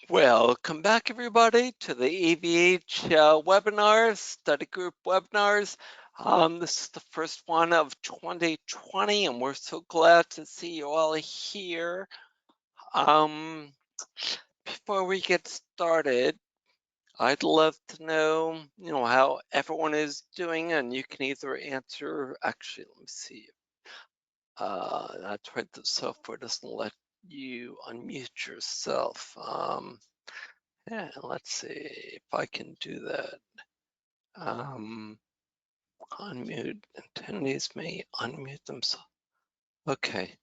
Welcome back, everybody, to the AVH webinars, study group webinars. This is the first one of 2020, and we're so glad to see you all here. Before we get started, I'd love to know, how everyone is doing, and you can either answer. Actually, let me see. That's right, the software doesn't let you unmute yourself. Yeah, let's see if I can do that. Unmute attendees may unmute themselves. Okay,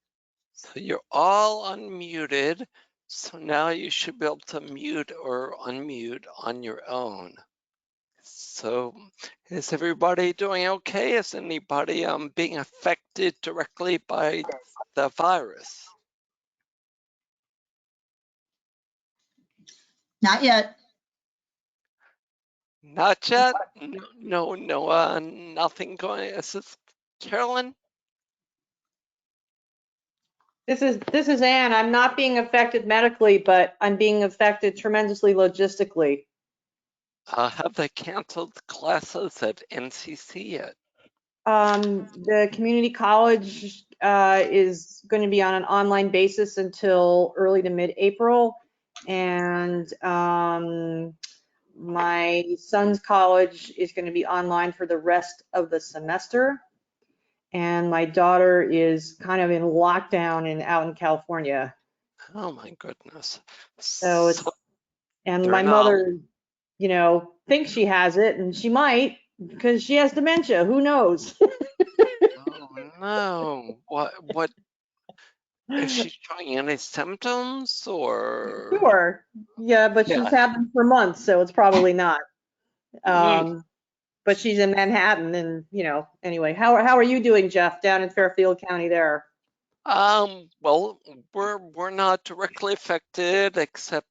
so you're all unmuted. So now you should be able to mute or unmute on your own. So is everybody doing okay? Is anybody being affected directly by the virus? Not yet. Not yet? No, nothing going. Is this Carolyn? This is Anne. I'm not being affected medically, but I'm being affected tremendously logistically. Have they canceled classes at NCC yet? The community college is going to be on an online basis until early to mid-April, and my son's college is going to be online for the rest of the semester. And my daughter is kind of in lockdown out in California. Oh my goodness. So it's, and my not... mother, thinks she has it, and she might, because she has dementia. Who knows? Oh no. What is she showing any symptoms or? Sure. Yeah, but she's had them for months, so it's probably not. But she's in Manhattan, and anyway, how are you doing, Jeff, down in Fairfield County there? Well, we're not directly affected, except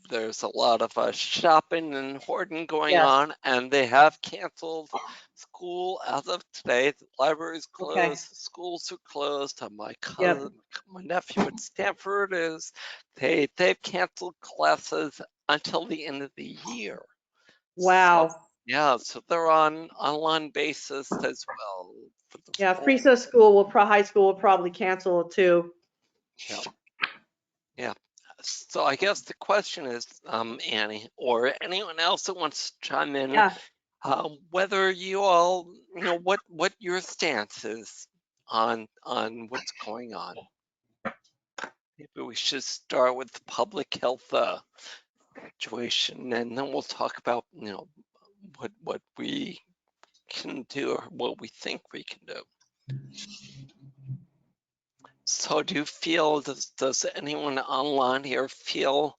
there's a lot of shopping and hoarding going on, and they have canceled school as of today. The library's closed, schools are closed. My cousin, my nephew at Stanford they've canceled classes until the end of the year. Wow. So, so they're on online basis as well. Yeah, Friesa School high school will probably cancel it too. Yeah. So I guess the question is, Annie, or anyone else that wants to chime in, whether you all, what your stance is on what's going on. Maybe we should start with the public health situation, and then we'll talk about, what we can do or what we think we can do. So do you feel, does anyone online here feel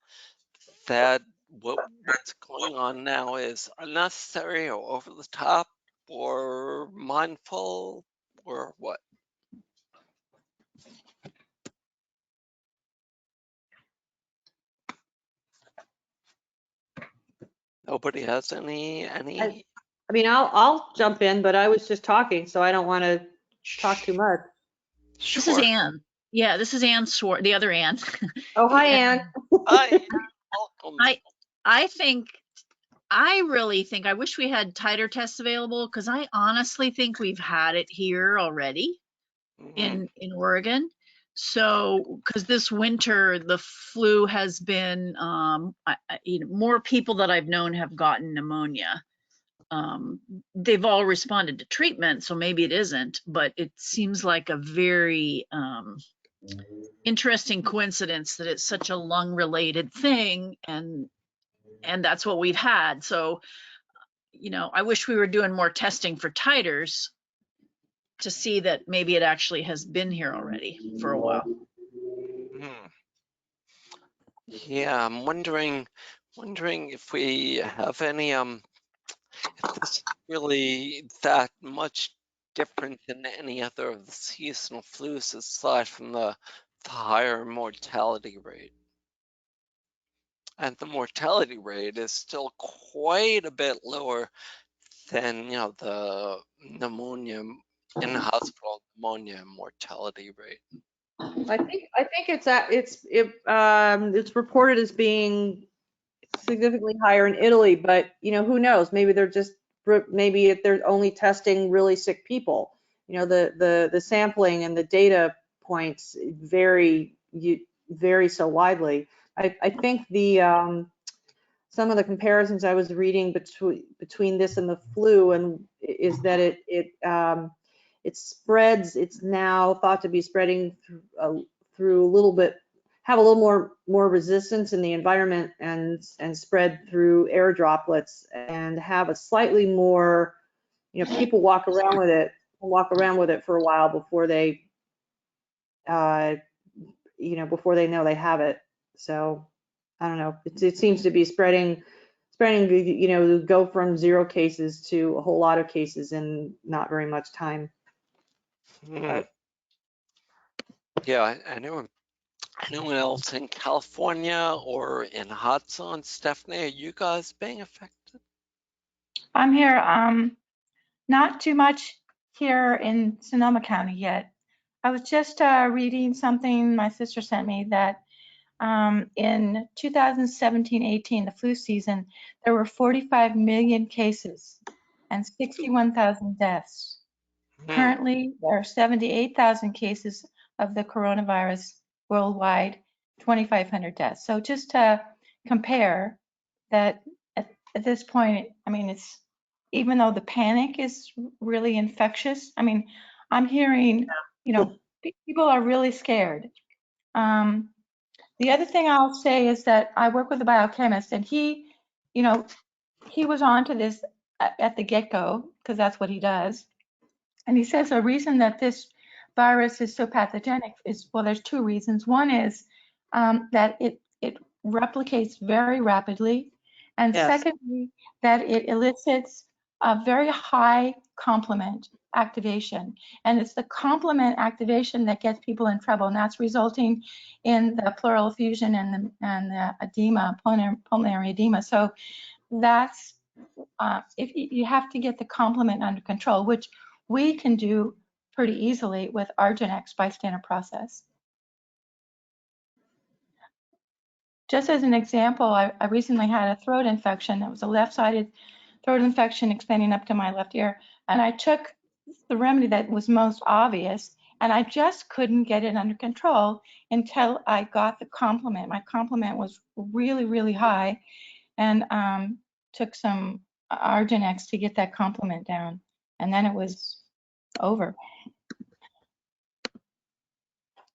that what's going on now is unnecessary or over the top or mindful or what? Nobody has any? I mean, I'll jump in, but I was just talking, so I don't want to talk too much. Sure. This is Anne. Yeah, this is Anne Swart, the other Anne. Oh, hi, Anne. Hi. Welcome. I really think, I wish we had titer tests available, because I honestly think we've had it here already in Oregon. So, because this winter, the flu has been, more people that I've known have gotten pneumonia. They've all responded to treatment, so maybe it isn't, but it seems like a very interesting coincidence that it's such a lung-related thing, and that's what we've had. So, I wish we were doing more testing for titers to see that maybe it actually has been here already for a while. Yeah, I'm wondering if we have any if this is really that much different than any other of the seasonal flus aside from the higher mortality rate. And the mortality rate is still quite a bit lower than, the pneumonia in hospital pneumonia mortality rate. I think it's reported as being significantly higher in Italy, but who knows? Maybe they're only testing really sick people. The sampling and the data points vary so widely. I think some of the comparisons I was reading between this and the flu and is that it spreads. It's now thought to be spreading through a little bit, have a little more resistance in the environment and spread through air droplets and have a slightly more, people walk around with it for a while before they before they know they have it. So I don't know. It seems to be spreading, go from 0 cases to a whole lot of cases in not very much time. But yeah, anyone else in California or in hot zone? Stephanie, are you guys being affected? I'm here. Not too much here in Sonoma County yet. I was just reading something my sister sent me that in 2017-18, the flu season, there were 45 million cases and 61,000 deaths. Currently, there are 78,000 cases of the coronavirus worldwide, 2,500 deaths. So just to compare that at this point, I mean, it's, even though the panic is really infectious, I mean, I'm hearing, people are really scared. The other thing I'll say is that I work with a biochemist, and he was on to this at the get-go, because that's what he does. And he says the reason that this virus is so pathogenic is, well, there's 2 reasons. One is that it replicates very rapidly. And yes. secondly, that it elicits a very high complement activation. And it's the complement activation that gets people in trouble. And that's resulting in the pleural effusion and the edema, pulmonary edema. So that's, if you have to get the complement under control, which we can do pretty easily with Arginex bystander process. Just as an example, I recently had a throat infection. It was a left-sided throat infection expanding up to my left ear. And I took the remedy that was most obvious, and I just couldn't get it under control until I got the complement. My complement was really, really high, and took some Arginex to get that complement down. And then it was over.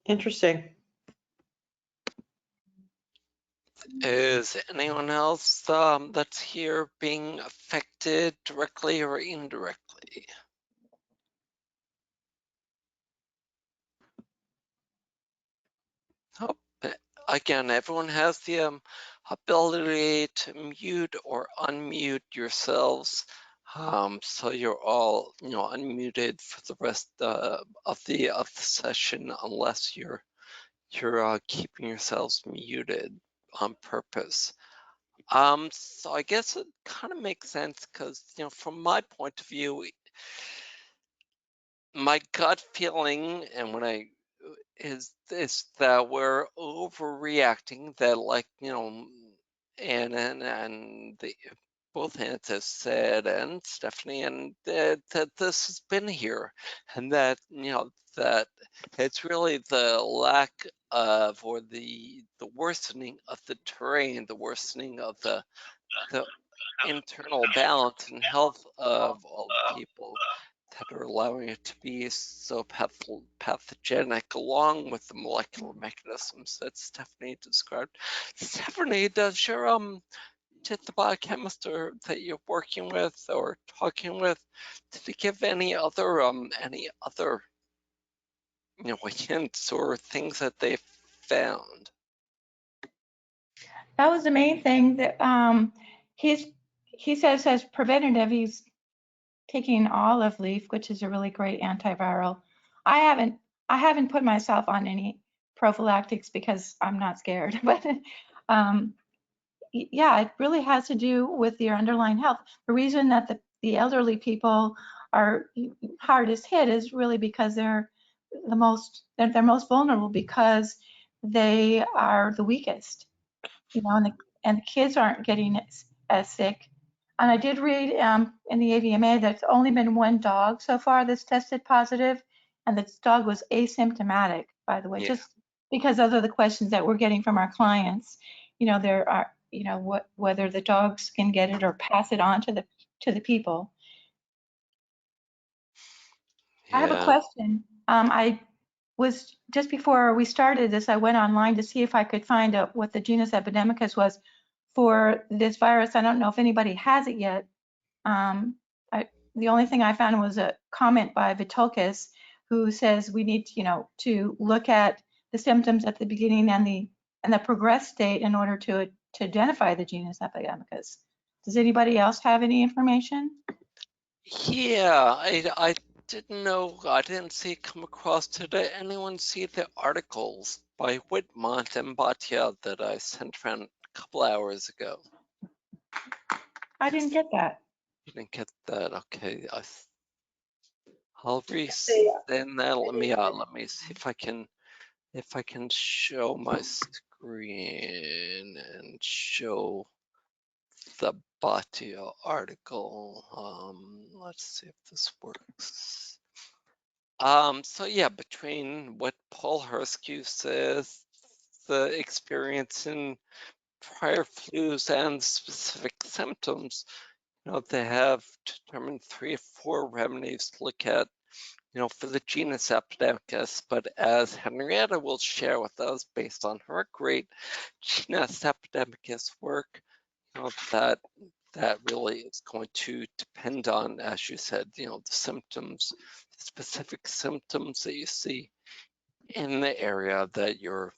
Interesting. Is anyone else that's here being affected directly or indirectly? Oh, again, everyone has the ability to mute or unmute yourselves, so you're all unmuted for the rest of the session, unless you're keeping yourselves muted on purpose. So I guess it kind of makes sense because, from my point of view, my gut feeling and is that we're overreacting, that and the both hands have said, and Stephanie, and that this has been here, and that that it's really the lack of, or the worsening of the terrain, the worsening of the internal balance and health of all the people that are allowing it to be so pathogenic, along with the molecular mechanisms that Stephanie described. Stephanie, does your did the biochemist that you're working with or talking with, did it give any other hints or things that they found? That was the main thing that he says as preventative, he's taking olive leaf, which is a really great antiviral. I haven't put myself on any prophylactics because I'm not scared, but yeah, it really has to do with your underlying health. The reason that the elderly people are hardest hit is really because they're they're most vulnerable because they are the weakest, you know, and the kids aren't getting as sick. And I did read in the AVMA that it's only been one dog so far that's tested positive, and this dog was asymptomatic, by the way, Yeah. just because those are the questions that we're getting from our clients. You know, there are, you know, whether the dogs can get it or pass it on to the people. I have a Yeah. question. I was just before we started this, I went online to see if I could find out what the genus epidemicus was for this virus. I don't know if anybody has it yet. The only thing I found was a comment by Vitulcus, who says we need, you know, to look at the symptoms at the beginning and the progressed state in order to identify the genus epidemicus. Does anybody else have any information? Yeah, I didn't know, I didn't see it come across. Did anyone see the articles by Whitmont and Bhatia that I sent around a couple hours ago? I didn't get that. You didn't get that? Okay, I'll resend that. Let me see if I can show my screen and show the Bhatia article. Let's see if this works. So yeah, between what Paul Herskey says, the experience in prior flus and specific symptoms, you know, they have determined 3 or 4 remedies to look at, you know, for the genus Epidemicus. But as Henrietta will share with us, based on her great genus Epidemicus work, you know, that really is going to depend on, as you said, you know, the symptoms, specific symptoms that you see in the area that you're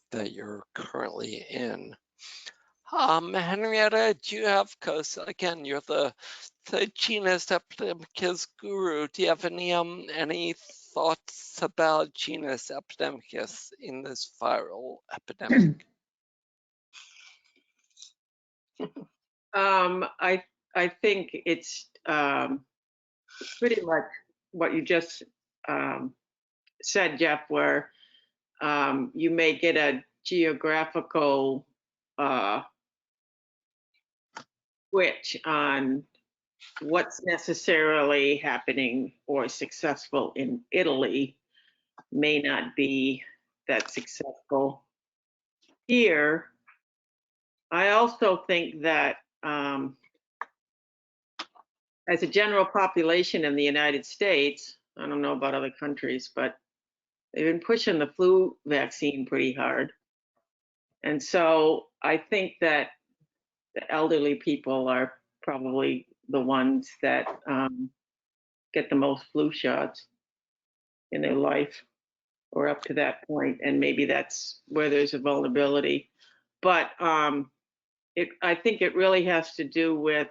currently in. Henrietta, do you have, because again, you're the genus epidemicus guru. Do you have any thoughts about genus epidemicus in this viral epidemic? I think it's pretty much what you just said, Jeff, where you may get a geographical switch on what's necessarily happening or successful in Italy may not be that successful here. I also think that as a general population in the United States, I don't know about other countries, but they've been pushing the flu vaccine pretty hard. And so I think that the elderly people are probably the ones that get the most flu shots in their life or up to that point. And maybe that's where there's a vulnerability. But I think it really has to do with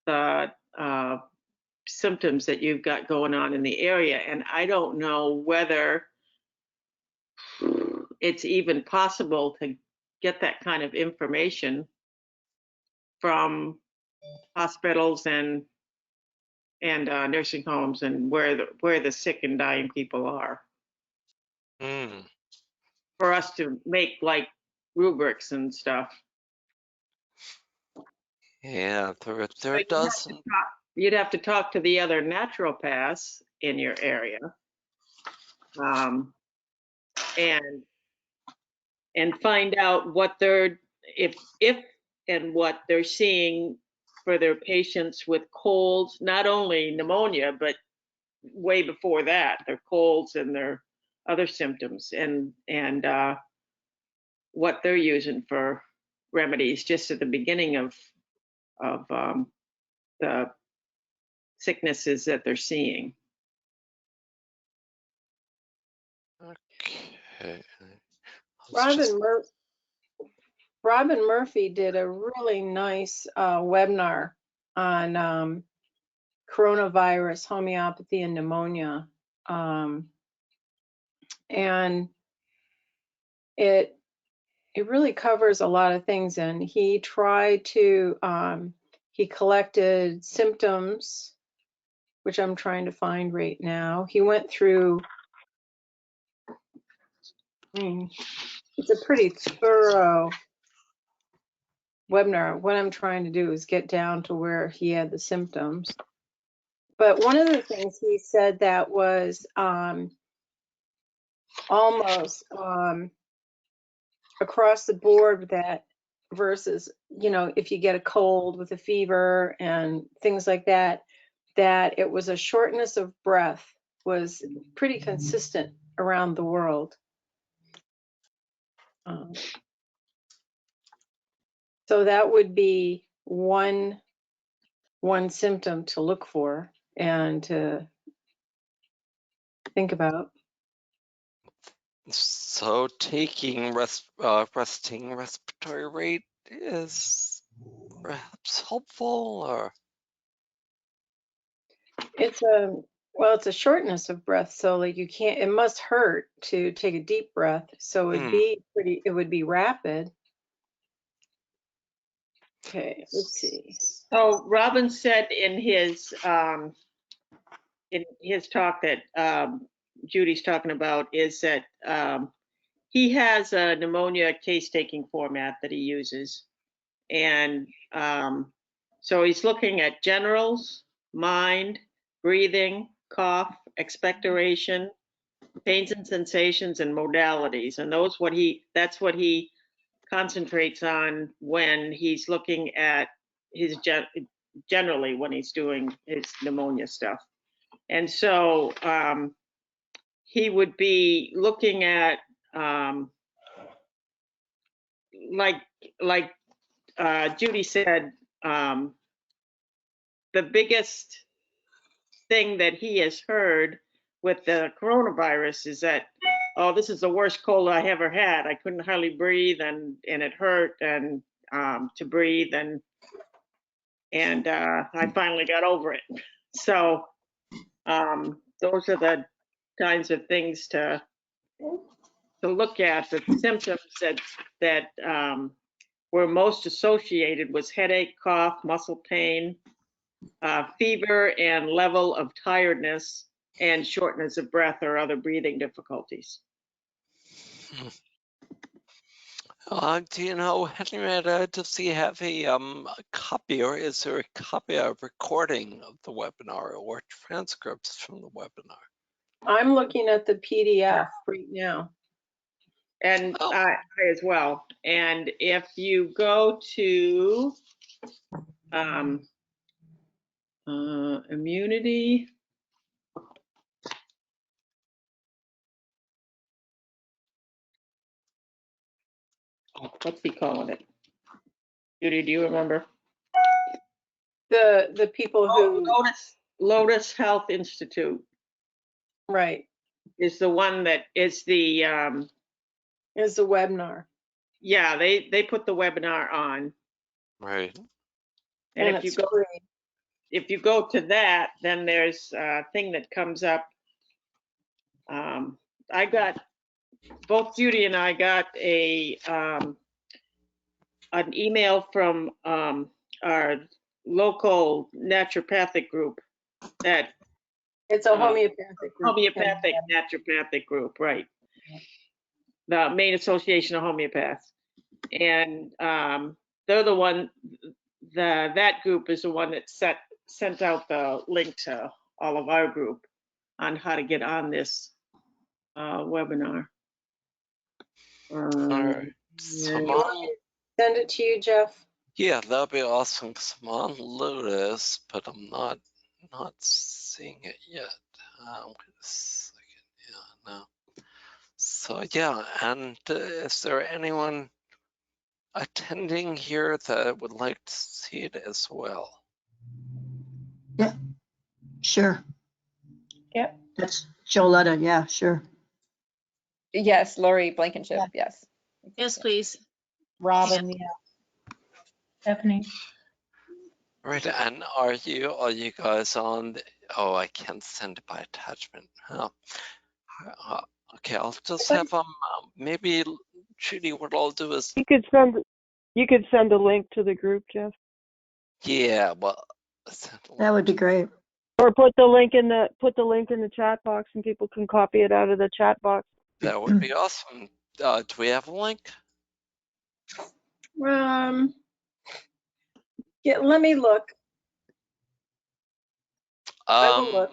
the symptoms that you've got going on in the area. And I don't know whether it's even possible to get that kind of information from hospitals and nursing homes and where the sick and dying people are, for us to make like rubrics and stuff. Yeah, there doesn't. You'd have to talk to the other naturopaths in your area, and find out what they're if and what they're seeing for their patients with colds, not only pneumonia, but way before that, their colds and their other symptoms, and what they're using for remedies just at the beginning of the sicknesses that they're seeing. Okay. Robin Murphy did a really nice webinar on coronavirus, homeopathy, and pneumonia. And it really covers a lot of things. And he tried to, he collected symptoms, which I'm trying to find right now. He went through It's a pretty thorough webinar. What I'm trying to do is get down to where he had the symptoms. But one of the things he said that was almost across the board, that versus, you know, if you get a cold with a fever and things like that, that it was a shortness of breath was pretty consistent around the world. So that would be one symptom to look for and to think about. So taking resting respiratory rate is perhaps helpful, or? It's a shortness of breath. So like you can't, it must hurt to take a deep breath. So it would be rapid. Okay, let's see. So Robin said in his talk that Judy's talking about is that he has a pneumonia case-taking format that he uses. And so he's looking at generals, mind, breathing, cough, expectoration, pains and sensations, and modalities. And that's what he concentrates on when he's looking at his generally when he's doing his pneumonia stuff. And so he would be looking at like Judy said, the biggest thing that he has heard with the coronavirus is that, oh, this is the worst cold I ever had. I couldn't hardly breathe, and it hurt and to breathe, and I finally got over it. So those are the kinds of things to look at. The symptoms that were most associated was headache, cough, muscle pain, fever, and level of tiredness, and shortness of breath or other breathing difficulties. Do you know, Henrietta, does he have a copy, or is there a copy of recording of the webinar or transcripts from the webinar? I'm looking at the PDF right now. And I as well. And if you go to immunity, what's he calling it? Judy, do you remember? The people who Lotus Health Institute. Right. Is the one that is the webinar. Yeah, they put the webinar on. Right. And if you go to that, then there's a thing that comes up. I got, both Judy and I got an email from our local naturopathic group that it's a homeopathic group. Homeopathic naturopathic group, right? The Maine Association of Homeopaths, and they're the one. That group is the one that sent out the link to all of our group on how to get on this webinar. All right. Send it to you, Jeff. Yeah, that'd be awesome, because I'm on Lotus, but I'm not seeing it yet. Wait a second. Yeah, no. So yeah, and is there anyone attending here that would like to see it as well? Yeah, sure. Yep. That's Joletta. Yeah, sure. Yes, Lori Blankenship. Yeah. Yes. Yes, please. Robin, yeah. Stephanie. Right, and are you guys on oh, I can't send it by attachment. Oh. Okay, I'll just have maybe Judy, what I'll do is you could send a link to the group, Jeff. Yeah, well, That would be great. Or put the link in the chat box and people can copy it out of the chat box. That would be awesome. Do we have a link? Yeah, let me look. I will look.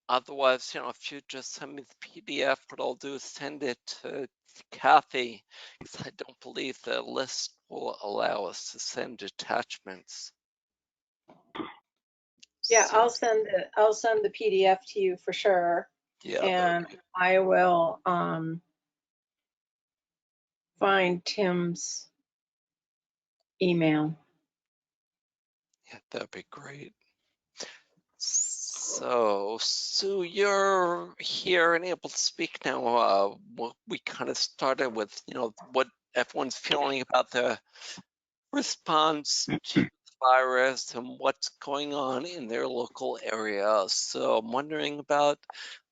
Otherwise, if you just send me the PDF, what I'll do is send it to Kathy, because I don't believe the list will allow us to send attachments. Yeah, So, I'll send the PDF to you for sure. yeah, And I will find Tim's email. yeah, that'd be great. So, Sue, you're here and able to speak now. We kind of started with, what everyone's feeling about the response to the virus and what's going on in their local area. So I'm wondering about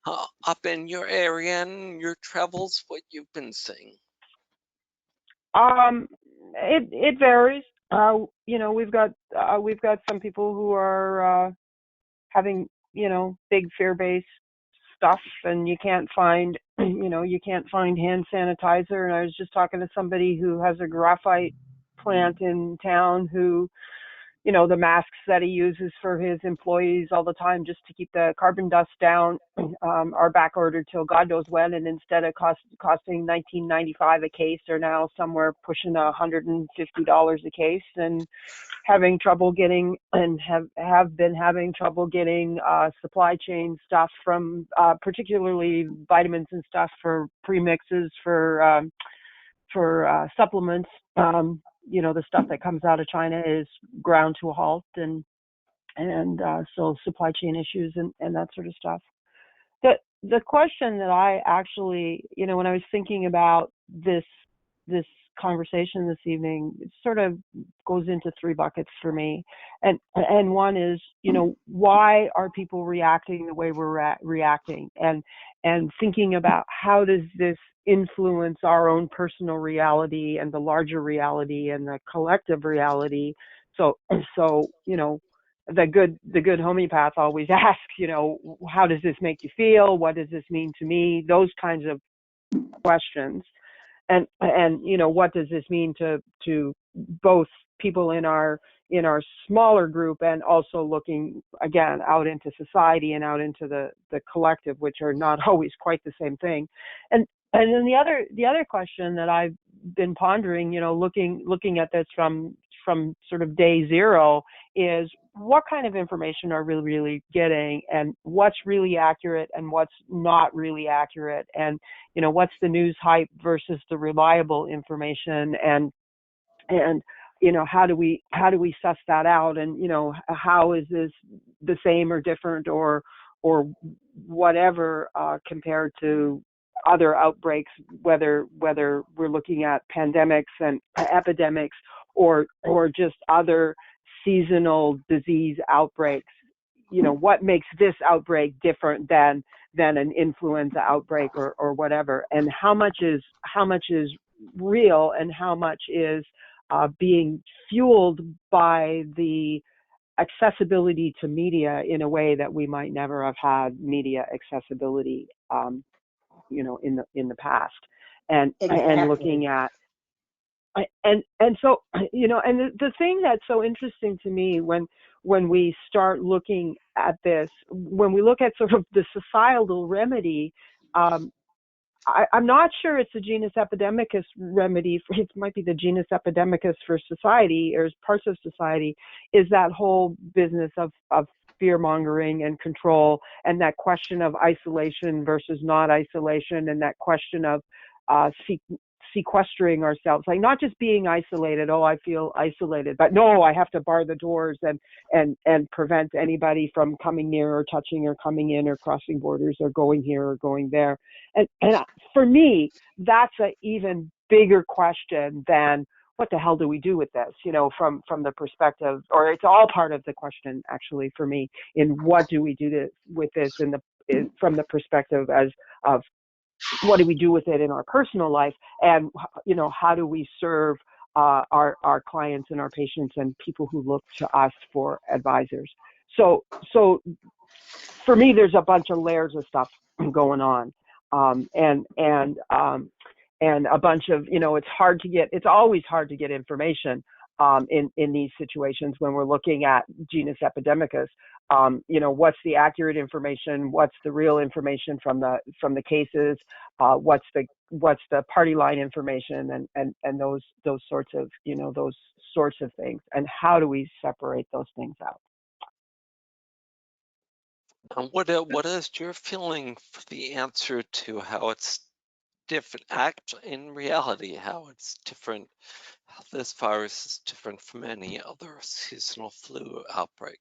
up in your area and your travels, what you've been seeing. It varies. We've got some people who are having big fear-based stuff, and you can't find hand sanitizer. And I was just talking to somebody who has a graphite plant in town who, the masks that he uses for his employees all the time just to keep the carbon dust down are back ordered till God knows when, and instead of costing $19.95 a case, are now somewhere pushing $150 a case, and having trouble getting and have been having trouble getting supply chain stuff from particularly vitamins and stuff for premixes for supplements. The stuff that comes out of China is ground to a halt, and so supply chain issues and that sort of stuff. The question that I actually, when I was thinking about this conversation this evening, it sort of goes into three buckets for me. And one is, why are people reacting the way we're reacting? And thinking about how does this influence our own personal reality and the larger reality and the collective reality. So the good homeopath always asks, how does this make you feel? What does this mean to me? Those kinds of questions. And what does this mean to both people in our smaller group, and also looking again out into society and out into the collective, which are not always quite the same thing. And then the other question that I've been pondering, looking at this from sort of day zero, is what kind of information are we really getting, and what's really accurate and what's not really accurate, and what's the news hype versus the reliable information, and how do we suss that out, and how is this the same or different or whatever compared to other outbreaks, whether we're looking at pandemics and epidemics or just other seasonal disease outbreaks. What makes this outbreak different than an influenza outbreak or whatever, and how much is real and how much is being fueled by the accessibility to media in a way that we might never have had media accessibility in the past, and looking at so and the thing that's so interesting to me when we start looking at this, when we look at sort of the societal remedy, I'm not sure it's a genus epidemicus remedy. It might be the genus epidemicus for society or parts of society, is that whole business of fear mongering and control, and that question of isolation versus not isolation, and that question of sequestering ourselves, like not just being isolated. Oh, I feel isolated, but no, I have to bar the doors and prevent anybody from coming near or touching or coming in or crossing borders or going here or going there. And for me, that's an even bigger question than what the hell do we do with this, from the perspective, or it's all part of the question actually for me, in what do we do with this from the perspective of what do we do with it in our personal life, and how do we serve our clients and our patients and people who look to us for advisors. So for me, there's a bunch of layers of stuff going on, and a bunch of, it's always hard to get information in these situations when we're looking at genus epidemicus. What's the accurate information? What's the real information from the cases? What's the party line information and those sorts of things, and how do we separate those things out? What is your feeling for the answer to how it's different, actually, in reality, how it's different, how this virus is different from any other seasonal flu outbreak?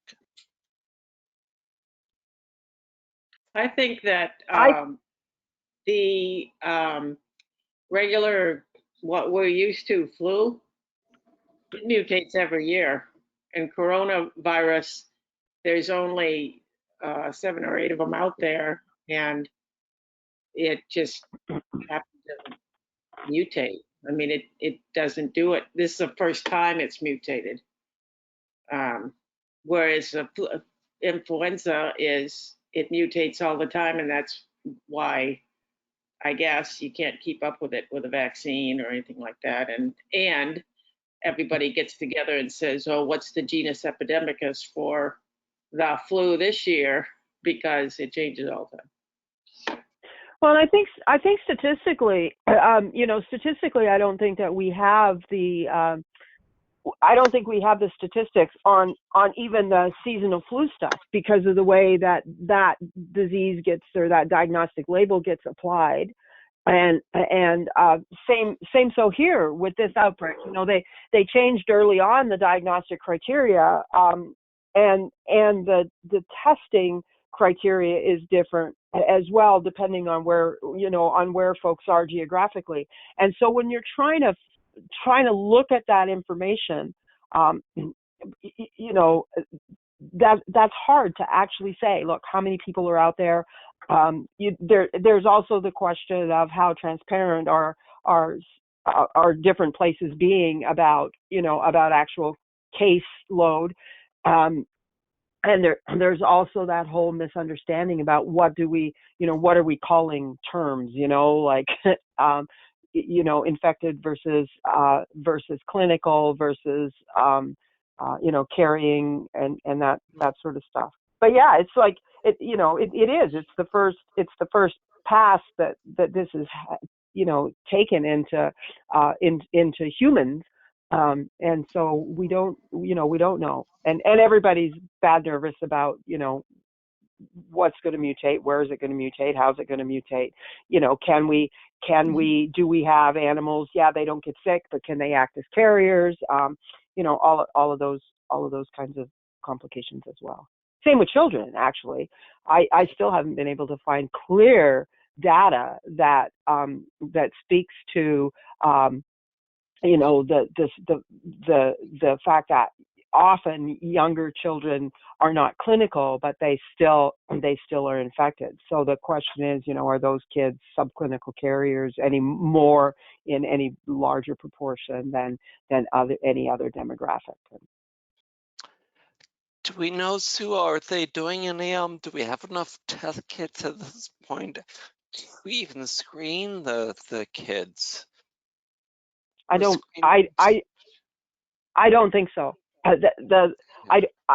I think that the regular, what we're used to, flu, it mutates every year. And coronavirus, there's only 7 or 8 of them out there, and it just happens to mutate. I mean, it doesn't do it. This is the first time it's mutated. Whereas influenza it mutates all the time, and that's why I guess you can't keep up with it with a vaccine or anything like that. And everybody gets together and says, oh, what's the genus epidemicus for the flu this year? Because it changes all the time. Well, I think statistically, statistically, I don't think that we have the statistics on even the seasonal flu stuff, because of the way that disease gets, or that diagnostic label gets applied. And same so here with this outbreak. They changed early on the diagnostic criteria, and the testing criteria is different as well, depending on where folks are geographically. And so when you're trying to look at that information, that's hard to actually say, look, how many people are out there. There's also the question of how transparent are different places being about actual case load. And there's also that whole misunderstanding about what are we calling terms, like, infected versus clinical versus, carrying and that sort of stuff. But yeah, it's like, it's the first pass that this is, taken into humans. And so we don't know. And everybody's bad nervous about, what's going to mutate, where is it going to mutate, how's it going to mutate, do we have animals? Yeah, they don't get sick, but can they act as carriers? All of those kinds of complications as well. Same with children, actually. I still haven't been able to find clear data that speaks to the fact that often younger children are not clinical, but they still are infected. So the question is, are those kids subclinical carriers any more in any larger proportion than any other demographic? Do we know, Sue, are they doing any, do we have enough test kits at this point to even screen the kids? I don't think so. I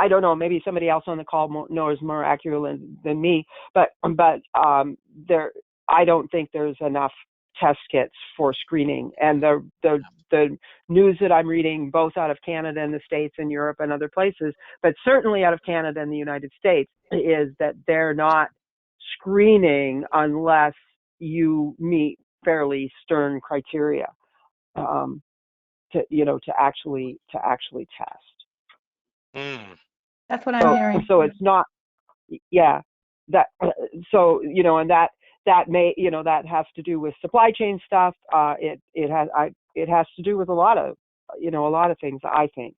don't know. Maybe somebody else on the call knows more accurately than me, but I don't think there's enough test kits for screening. And the news that I'm reading, both out of Canada and the States and Europe and other places, but certainly out of Canada and the United States, is that they're not screening unless you meet fairly stern criteria to actually test. That's what I'm hearing. So it's not, yeah, that, and that may, that has to do with supply chain stuff. It has to do with a lot of things, I think.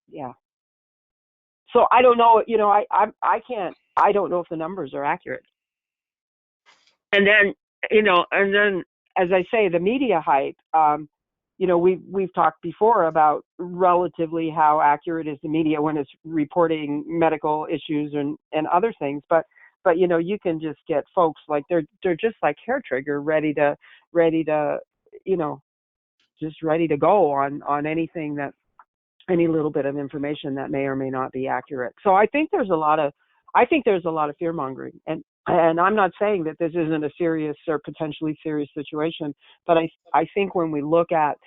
Yeah. So I don't know, I don't know if the numbers are accurate. And then, as I say, the media hype, we've talked before about relatively how accurate is the media when it's reporting medical issues and other things, but but you can just get folks like they're just like hair trigger, ready to just ready to go on anything, that any little bit of information that may or may not be accurate. So I think there's a lot of fear mongering, and I'm not saying that this isn't a serious or potentially serious situation, but I think when we look at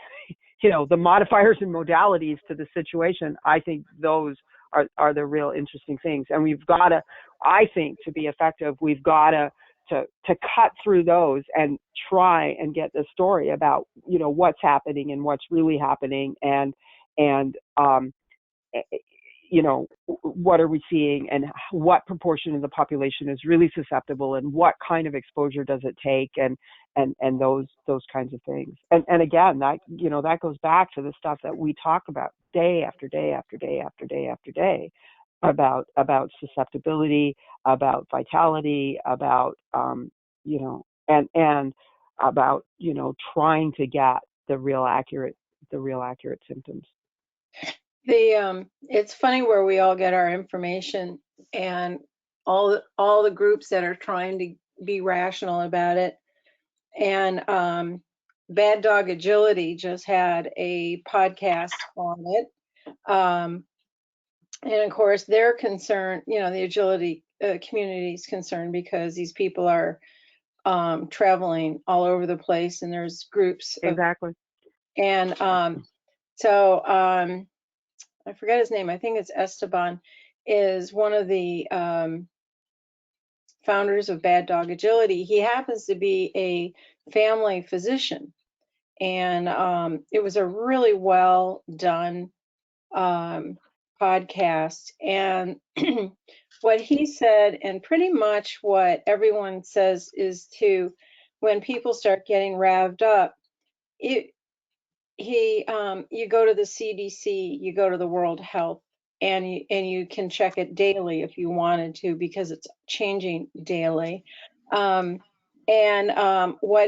the modifiers and modalities to the situation, I think those are the real interesting things. And we've got to, I think, to be effective, we've got to cut through those and try and get the story about what's happening and what's really happening, and what are we seeing, and what proportion of the population is really susceptible, and what kind of exposure does it take, and those kinds of things. And again, that that goes back to the stuff that we talk about day after day after day after day after day about susceptibility, about vitality, about and about trying to get the real accurate symptoms. It's funny where we all get our information, and all the groups that are trying to be rational about it. And Bad Dog Agility just had a podcast on it. And of course, they're concerned, the agility community is concerned because these people are traveling all over the place, and there's groups. Exactly. And so I forget his name. I think it's Esteban, is one of the founders of Bad Dog Agility. He happens to be a family physician, and it was a really well done podcast. And what he said, and pretty much what everyone says, is when people start getting revved up, you go to the CDC, you go to the World Health, and you can check it daily if you wanted to, because it's changing daily. What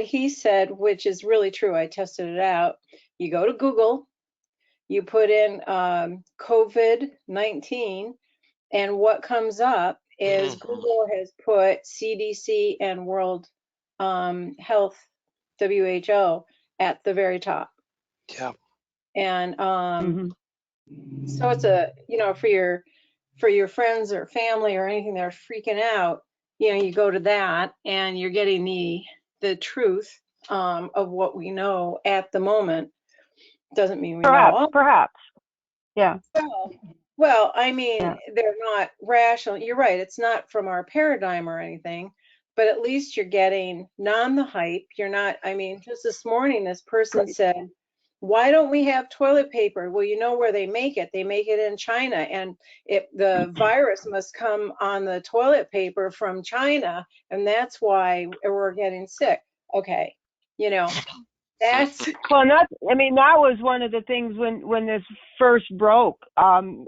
he said, which is really true, I tested it out. You go to Google, you put in COVID-19, and what comes up is Google has put CDC and World Health, WHO, at the very top. Yeah. And so it's for your friends or family or anything that are freaking out, you go to that, and you're getting the truth of what we know at the moment. Doesn't mean we know. Perhaps. Yeah. Well, I mean, they're not rational. You're right. It's not from our paradigm or anything, but at least you're getting the hype. You're not, I mean, just this morning, this person said, why don't we have toilet paper? Well, you know where they make it. They make it in China, and the virus must come on the toilet paper from China, and that's why we're getting sick. Okay, that's well, that was one of the things when this first broke.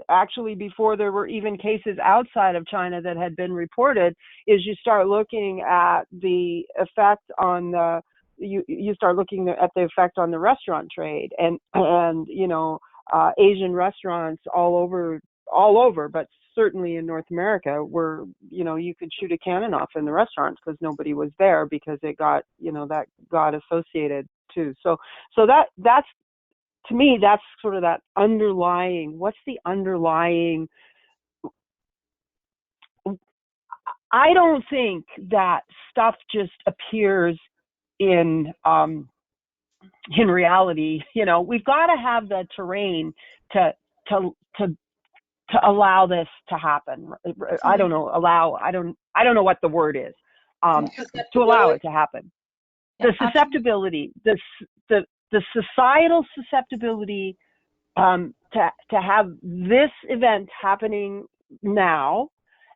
Actually, before there were even cases outside of China that had been reported, is you start looking at the effect on the you start looking at the effect on the restaurant trade, and Asian restaurants all over, but certainly in North America, where you could shoot a cannon off in the restaurants because nobody was there, because it got that got associated too. So that's, to me, that's sort of that underlying. What's the underlying? I don't think that stuff just appears in reality. We've got to have the terrain to allow this to happen. I don't know, I don't know what the word is, to allow it to happen. The susceptibility, the societal susceptibility to have this event happening now,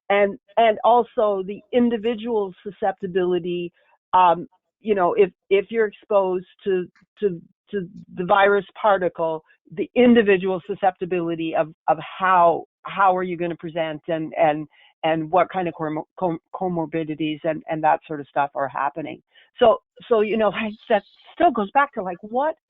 and also the individual susceptibility. If you're exposed to the virus particle, the individual susceptibility of how are you going to present, and what kind of comorbidities and that sort of stuff are happening. So that still goes back to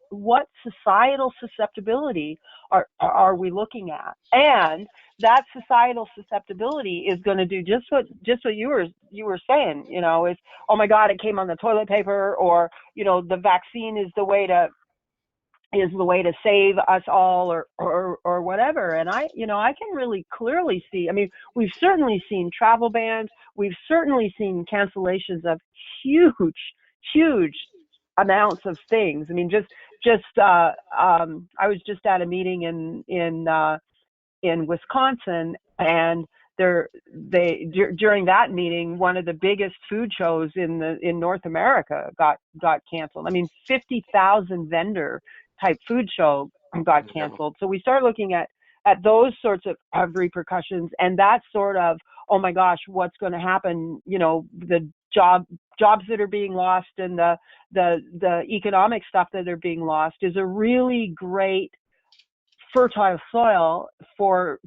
what societal susceptibility are we looking at? And that societal susceptibility is going to do just what you were saying, you know, is, oh my God, it came on the toilet paper, or, you know, the vaccine is the way to save us all, or whatever. And I can really clearly see, I mean, we've certainly seen travel bans, we've certainly seen cancellations of huge amounts of things. I mean, I was just at a meeting in Wisconsin, and during that meeting, one of the biggest food shows in North America got canceled. I mean, 50,000 vendor type food show got canceled. So we start looking at those sorts of repercussions, and that sort of, oh my gosh, what's going to happen? You know, the jobs that are being lost, and the economic stuff that are being lost is a really great fertile soil for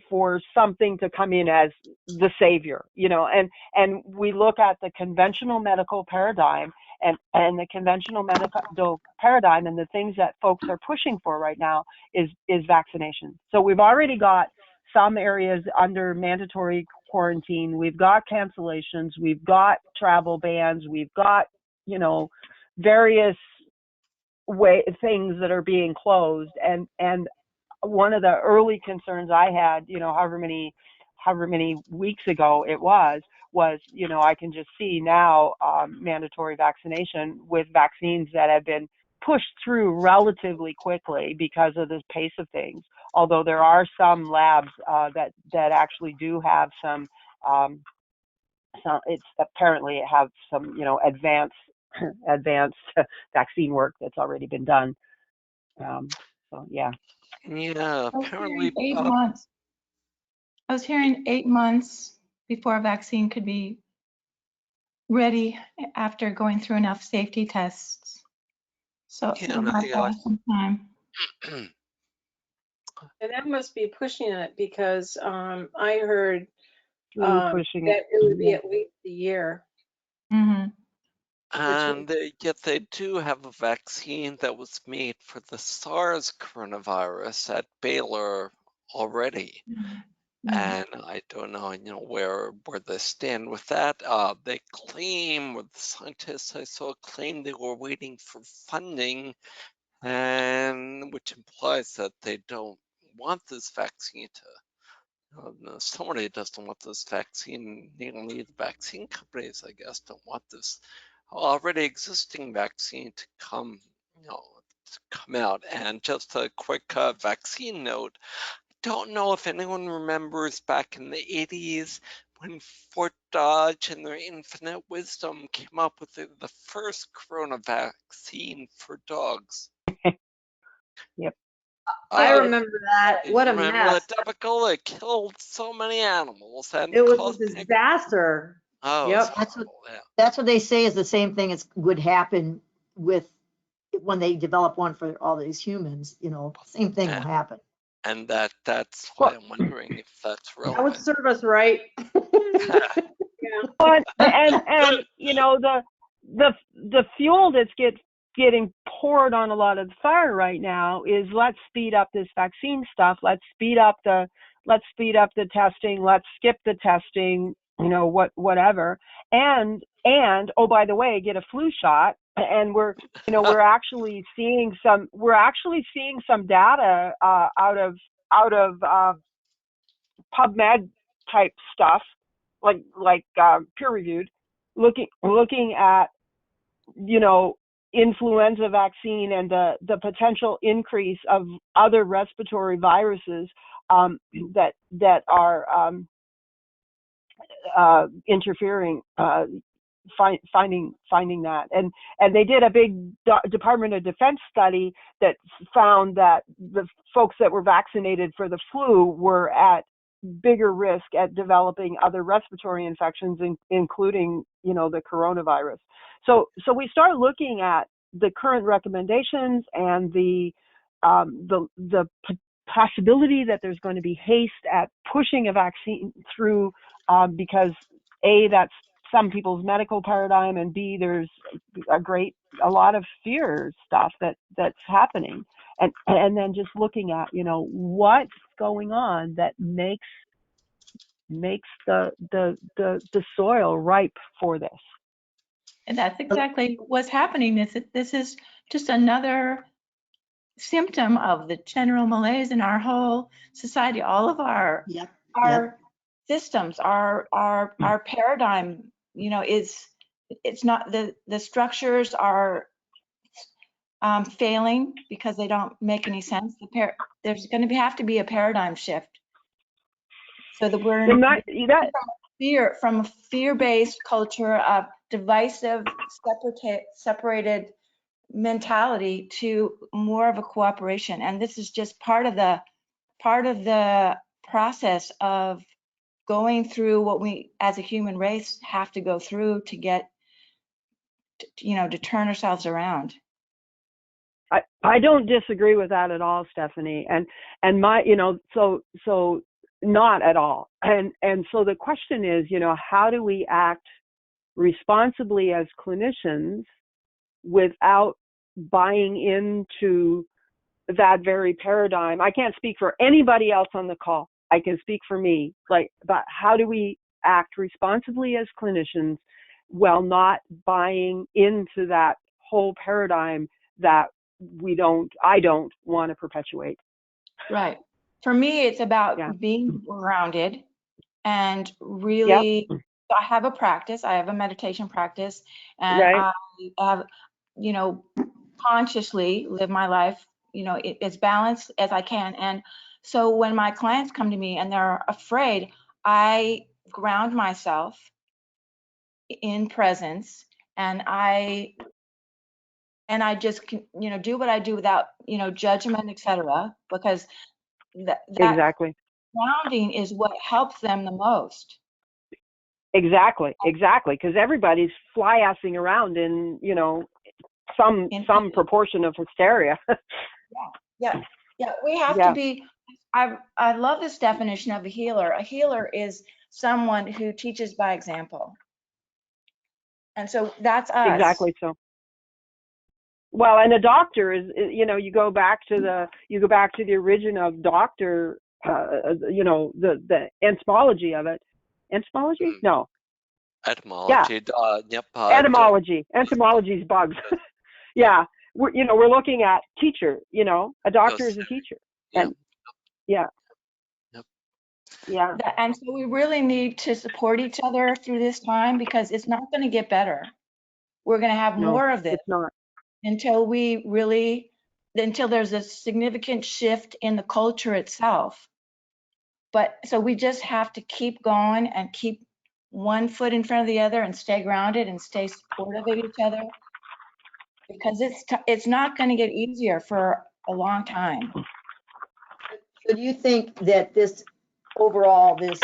something to come in as the savior, you know. And we look at the conventional medical paradigm, and the conventional medical paradigm, and the things that folks are pushing for right now is vaccination. So we've already got some areas under mandatory quarantine, we've got cancellations, we've got travel bans, we've got, you know, various things that are being closed. And one of the early concerns I had, you know, however many weeks ago it was, you know, I can just see now mandatory vaccination with vaccines that have been pushed through relatively quickly because of the pace of things. Although there are some labs that actually do have some it's apparently have some, you know, advanced vaccine work that's already been done. So yeah. Yeah, apparently. 8 months. I was hearing 8 months before a vaccine could be ready after going through enough safety tests. So it'll have some time. And that must be pushing it, because I heard pushing that it would be at least a year. Mm-hmm. And yet they do have a vaccine that was made for the SARS coronavirus at Baylor already. Mm-hmm. And I don't know, you know, where they stand with that. They claim, or the scientists I saw claim, they were waiting for funding, and which implies that they don't want this vaccine to. Somebody doesn't want this vaccine, namely the vaccine companies, I guess, don't want this already existing vaccine to come, you know, come out. And just a quick vaccine note, I don't know if anyone remembers back in the 80s when Fort Dodge and their infinite wisdom came up with the first corona vaccine for dogs. Yep. I remember that. What a mess. The debacle, it killed so many animals, and it was a disaster. Oh, yep. That's what they say is the same thing as would happen with when they develop one for all these humans, you know, same thing will happen. And that's why I'm wondering if that's relevant. That would serve us right. Yeah. And you know, the fuel that's getting poured on a lot of the fire right now is, let's speed up this vaccine stuff, let's speed up the testing, let's skip the testing, you know, whatever, and oh, by the way, get a flu shot. And we're actually seeing some data out of PubMed type stuff, like peer reviewed, looking at, you know, influenza vaccine and the potential increase of other respiratory viruses that are interfering, finding that. And they did a big Department of Defense study that found that the folks that were vaccinated for the flu were at bigger risk at developing other respiratory infections, including, you know, the coronavirus. So we start looking at the current recommendations and the possibility that there's going to be haste at pushing a vaccine through, because A, that's some people's medical paradigm, and B, there's a lot of fear stuff that's happening. And then just looking at, you know, what's going on that makes makes the soil ripe for this. And that's exactly what's happening. This is just another symptom of the general malaise in our whole society. All of our systems, our paradigm, it's not the structures are failing because they don't make any sense. There's going to have to be a paradigm shift so that we're from a fear-based culture of divisive, separated mentality to more of a cooperation. And this is just part of the process of going through what we as a human race have to go through to get, to turn ourselves around. I don't disagree with that at all, Stephanie. And my, so not at all. And so the question is, how do we act responsibly as clinicians without buying into that very paradigm? I can't speak for anybody else on the call. I can speak for me. But how do we act responsibly as clinicians while not buying into that whole paradigm that I don't want to perpetuate? Right. For me, it's about being grounded and really, I have a practice. I have a meditation practice, and I have, consciously live my life, as balanced as I can. And so when my clients come to me and they're afraid, I ground myself in presence, and I just, do what I do without, judgment, etc. Because that grounding is what helps them the most. Exactly. Because everybody's fly-assing around in, some proportion of hysteria. Yeah. We have to be. I love this definition of a healer. A healer is someone who teaches by example. And so that's us. Exactly so. Well, and a doctor is, you go back to the origin of doctor, the etymology of it. Entomology? No. Etymology. Yep. Etymology. Entomology's bugs. Yeah. We're looking at teacher. A doctor is a teacher. And And so we really need to support each other through this time, because it's not going to get better. We're going to have more of this. It's not. Until there's a significant shift in the culture itself. But so we just have to keep going and keep one foot in front of the other and stay grounded and stay supportive of each other, because it's not going to get easier for a long time. So do you think that this overall, this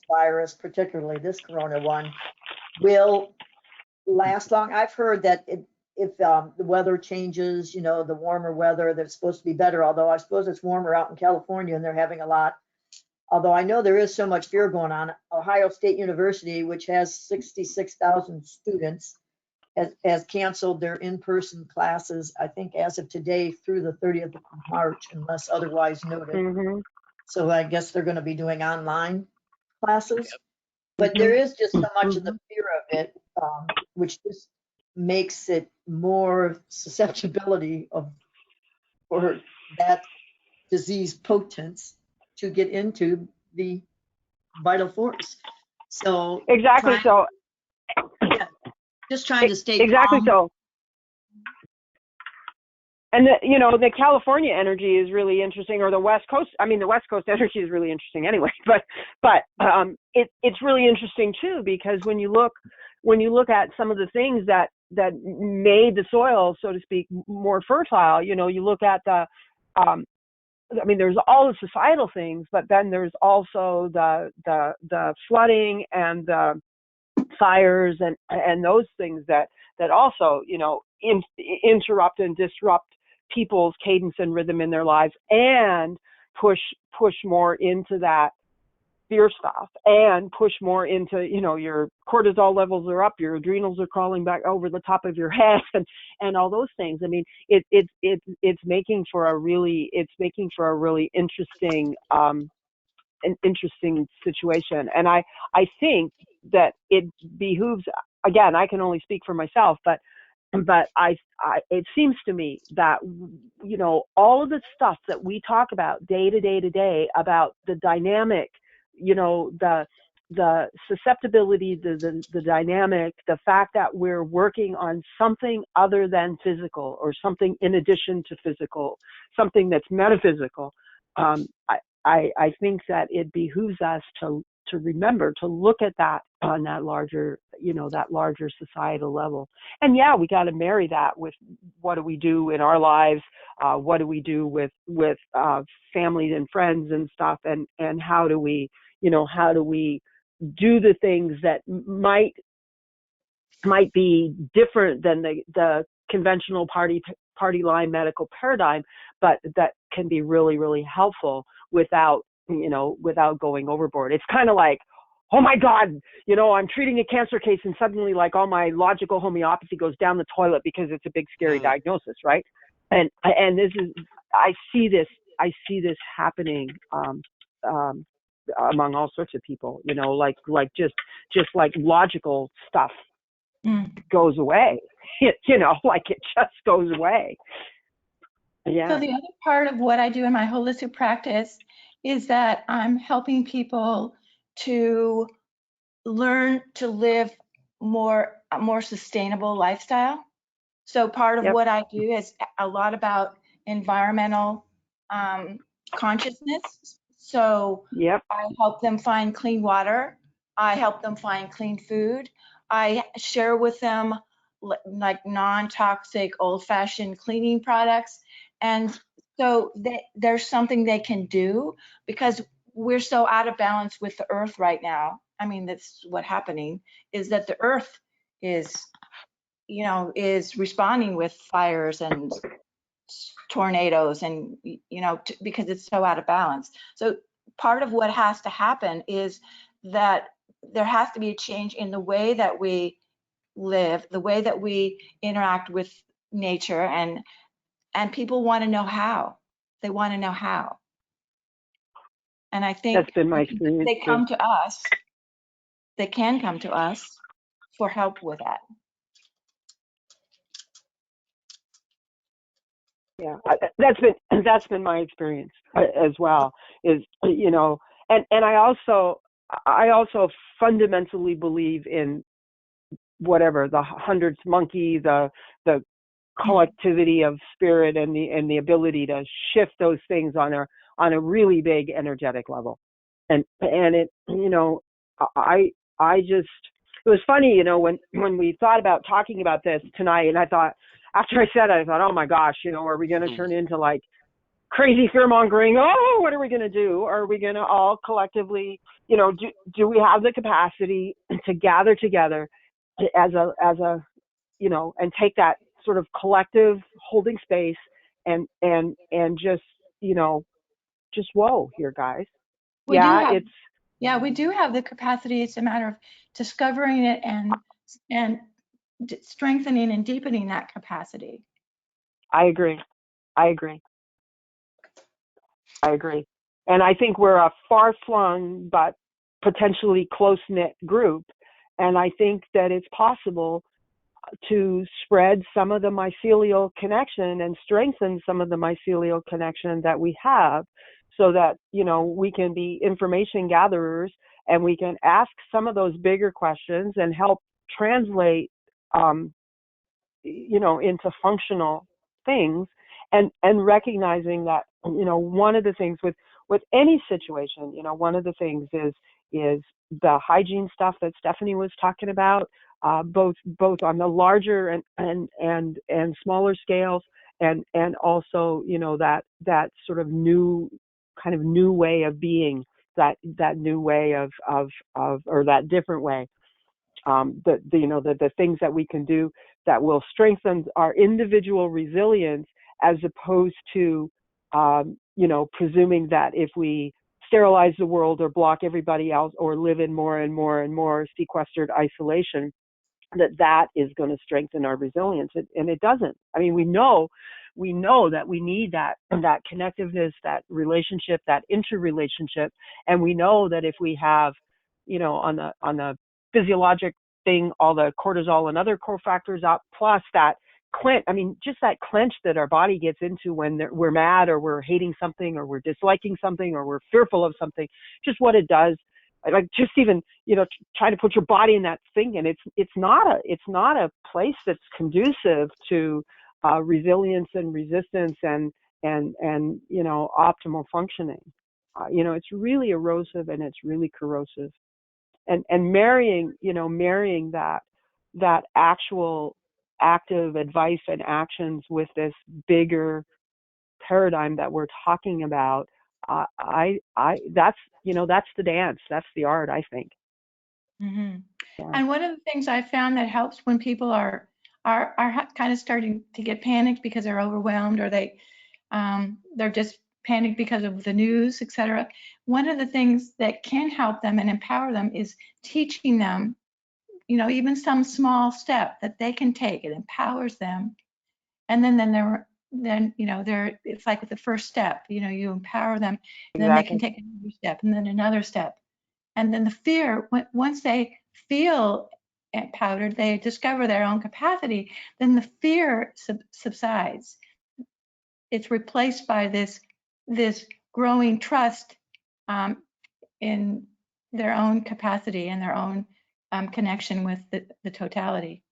virus, particularly this corona one, will last long? I've heard that if the weather changes, the warmer weather, that's supposed to be better, although I suppose it's warmer out in California and they're having a lot. Although I know there is so much fear going on. Ohio State University, which has 66,000 students, has canceled their in-person classes, I think as of today, through the 30th of March, unless otherwise noted. Mm-hmm. So I guess they're going to be doing online classes. But there is just so much of the fear of it, which just makes it more susceptibility for that disease potence to get into the vital force. So just trying to stay calm. So. And the California energy is really interesting, or the West Coast. I mean, the West Coast energy is really interesting anyway. But it's really interesting too, because when you look at some of the things that made the soil, so to speak, more fertile. You look at there's all the societal things, but then there's also the flooding and the fires and those things that also interrupt and disrupt people's cadence and rhythm in their lives, and push more into that fear stuff, and push more into your cortisol levels are up, your adrenals are crawling back over the top of your head, and all those things. I mean, it's making for a really interesting an interesting situation. And I think that it behooves, again, I can only speak for myself, but it seems to me that, you know, all of the stuff that we talk about day to day about the dynamic, you know, the susceptibility, the dynamic, the fact that we're working on something other than physical or something in addition to physical, something that's metaphysical. I think that it behooves us to remember to look at that on that larger, you know, that larger societal level. And yeah, we got to marry that with what do we do in our lives, what do we do with family and friends and stuff, and how do we, you know, how do we do the things that might be different than the conventional party line medical paradigm, but that can be really, really helpful without, you know, without going overboard. It's kind of like, oh my God, you know, I'm treating a cancer case and suddenly like all my logical homeopathy goes down the toilet because it's a big scary diagnosis, right? And this is, I see this happening among all sorts of people, you know, like just like logical stuff goes away, you know, like it just goes away. Yeah. So the other part of what I do in my holistic practice is that I'm helping people to learn to live a more sustainable lifestyle. So part of what I do is a lot about environmental consciousness. So I help them find clean water. I help them find clean food. I share with them like non-toxic old-fashioned cleaning products. And so there's something they can do because we're so out of balance with the earth right now. I mean, that's what's happening, is that the earth is, you know, is responding with fires and tornadoes and, you know, because it's so out of balance. So part of what has to happen is that there has to be a change in the way that we live, the way that we interact with nature, and people want to know how. They want to know how. And I think that's been my experience. They come to us. They can come to us for help with that. Yeah, that's been my experience as well. Is, you know, and I also fundamentally believe in whatever the hundredth monkey, the collectivity of spirit, and the ability to shift those things on a really big energetic level. And it, you know, I just, it was funny, you know, when we thought about talking about this tonight, and I thought, after I said it, I thought, oh my gosh, you know, are we going to turn into like crazy fear mongering? Oh, what are we going to do? Are we going to all collectively, you know, do we have the capacity to gather together as a, you know, and take that sort of collective holding space and just, you know, just whoa here, guys. We do have the capacity. It's a matter of discovering it and strengthening and deepening that capacity. I agree. And I think we're a far-flung but potentially close-knit group. And I think that it's possible to spread some of the mycelial connection and strengthen some of the mycelial connection that we have, so that, you know, we can be information gatherers and we can ask some of those bigger questions and help translate, you know, into functional things, and recognizing that, you know, one of the things with any situation, you know, one of the things is the hygiene stuff that Stephanie was talking about, both on the larger and smaller scales, and also, you know, that sort of new way of being, that new way of or that different way, the things that we can do that will strengthen our individual resilience, as opposed to, you know, presuming that if we sterilize the world or block everybody else or live in more and more and more sequestered isolation, that is going to strengthen our resilience. And it doesn't. I mean, we know we know that we need that connectiveness, that relationship, that interrelationship. And we know that if we have, on the physiologic thing, all the cortisol and other cofactors up, plus that just that clench that our body gets into when we're mad or we're hating something or we're disliking something or we're fearful of something, just what it does. Like just even, trying to put your body in that thing, and it's not a place that's conducive to resilience and resistance and optimal functioning. It's really erosive and it's really corrosive. And marrying that actual active advice and actions with this bigger paradigm that we're talking about, that's the dance, that's the art, I think. Mm-hmm. Yeah. And one of the things I found that helps when people are kind of starting to get panicked because they're overwhelmed, or they're just panicked because of the news, etc. One of the things that can help them and empower them is teaching them, even some small step that they can take. It empowers them, and then it's like with the first step, you empower them, and then they can take another step, and then another step. And then the fear, once they feel empowered, they discover their own capacity, then the fear subsides. It's replaced by this growing trust in their own capacity and their own connection with the totality.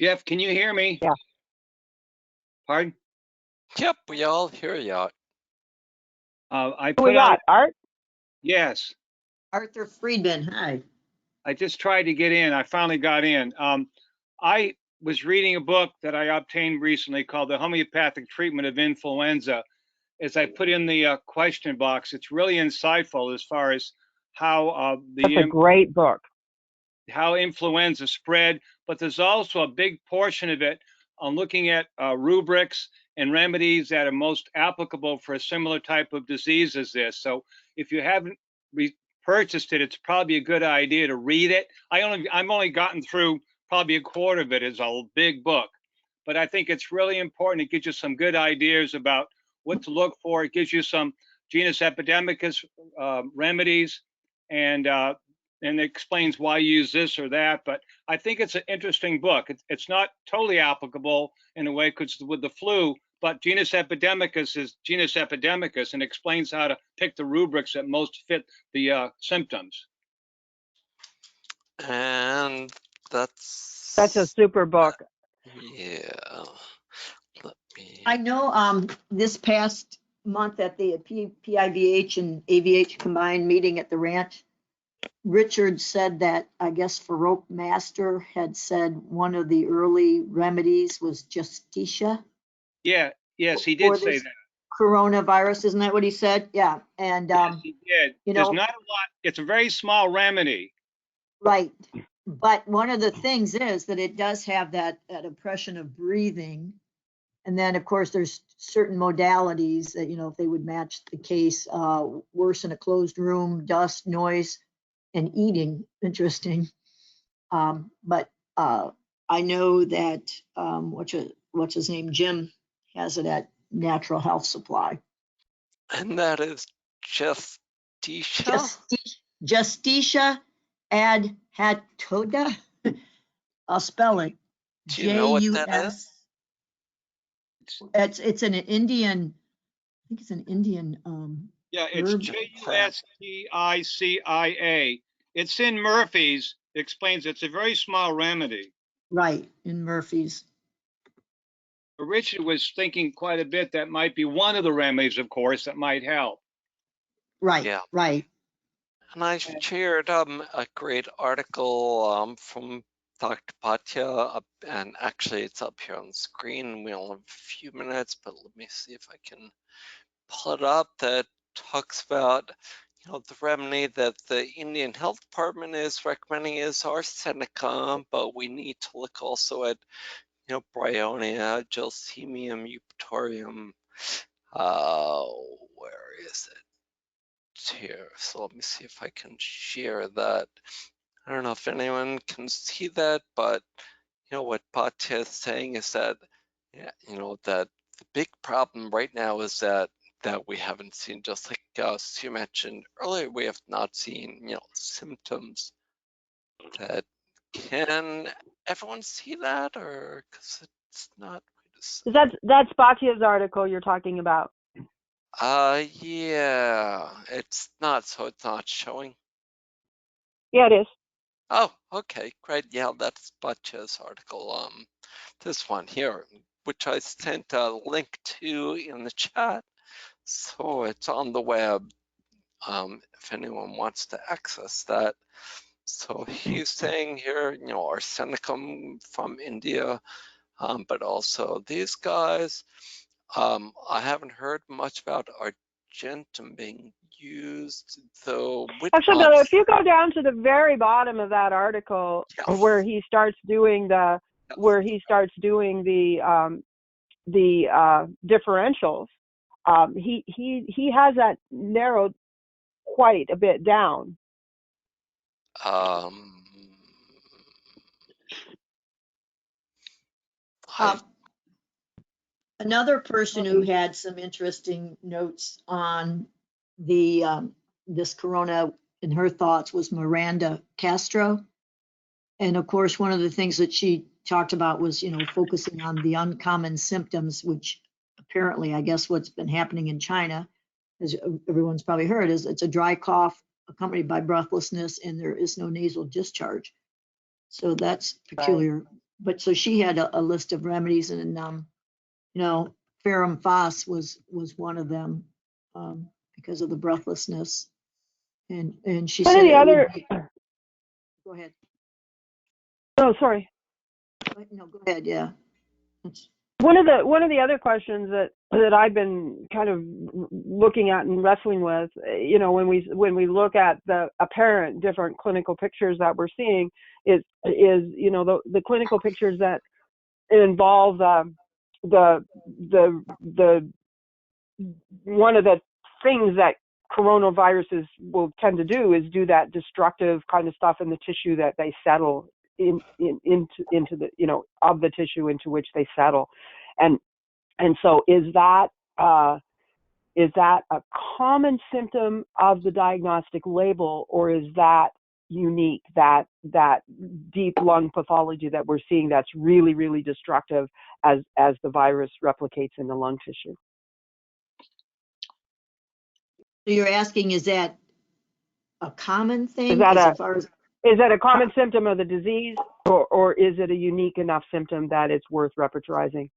Jeff, can you hear me? Yeah. Pardon? Yep, we all hear you. I Who we put got? out. Art? Yes. Arthur Friedman, hi. I just tried to get in. I finally got in. I was reading a book that I obtained recently called The Homeopathic Treatment of Influenza. As I put in the question box, it's really insightful as far as how That's a great book. How influenza spread, but there's also a big portion of it on looking at rubrics and remedies that are most applicable for a similar type of disease as this. So if you haven't purchased it, it's probably a good idea to read it. I've only gotten through probably a quarter of it. It's a big book, but I think it's really important. It gives you some good ideas about what to look for. It gives you some genus epidemicus remedies, and it explains why you use this or that. But I think it's an interesting book. It's not totally applicable in a way, because with the flu, but genus epidemicus is genus epidemicus and explains how to pick the rubrics that most fit the symptoms. And that's a super book. Yeah. I know this past month at the PIVH and AVH combined meeting at the ranch, Richard said that, I guess, Farouk Master had said one of the early remedies was Justitia. Yeah, yes, he did say that. Coronavirus, isn't that what he said? Yeah, and yes, he did. There's not a lot. It's a very small remedy. Right, but one of the things is that it does have that impression of breathing, and then of course there's certain modalities that if they would match the case, worse in a closed room, dust, noise, and eating. Interesting. But I know that what's his name, Jim, has it at Natural Health Supply. And that is Justitia? Justitia adhatoda. I'll spell it. Do you know what that is? It's an Indian. I think it's an Indian. Yeah, it's Justicia. It's in Murphy's. It explains it's a very small remedy. Right, in Murphy's. Richard was thinking quite a bit that might be one of the remedies, of course, that might help. Right, yeah. Right. And I shared a great article from Dr. Bhatia, and actually it's up here on the screen. We only have a few minutes, but let me see if I can pull it up, that talks about the remedy that the Indian Health Department is recommending is arsenicum, but we need to look also at Bryonia, Gelsemium, Eupatorium. Where is it? Here, so let me see if I can share that. I don't know if anyone can see that, but what Patya is saying is that, that the big problem right now is that we haven't seen, just like you mentioned earlier, we have not seen, symptoms that can everyone see that, or because it's not That's Batya's article you're talking about. yeah, it's not, so it's not showing. Yeah, it is. Oh, okay, great. Yeah, that's Butch's article. This one here, which I sent a link to in the chat, so it's on the web. If anyone wants to access that. So he's saying here, arsenicum from India, but also these guys. I haven't heard much about argentum being used, though. Actually, Bill, if you go down to the very bottom of that article, Yes. where he starts doing the differentials, he has that narrowed quite a bit down. Another person who had some interesting notes on the this corona in her thoughts was Miranda Castro. And of course, one of the things that she talked about was, focusing on the uncommon symptoms, which apparently, I guess what's been happening in China, as everyone's probably heard, is it's a dry cough accompanied by breathlessness, and there is no nasal discharge. So that's peculiar. Right. But so she had a list of remedies, and ferrum phos was one of them, because of the breathlessness. And she said go ahead. Oh, sorry. No, go ahead. Yeah. One of the other questions that I've been kind of looking at and wrestling with, when we look at the apparent different clinical pictures that we're seeing, is the clinical pictures that involve the one of the things that coronaviruses will tend to do is do that destructive kind of stuff in the tissue that they settle into the of the tissue into which they settle, and so is that a common symptom of the diagnostic label, or is that unique, that deep lung pathology that we're seeing that's really, really destructive as the virus replicates in the lung tissue? So you're asking, is that a common thing? Is that a common symptom of the disease, or is it a unique enough symptom that it's worth repertorizing?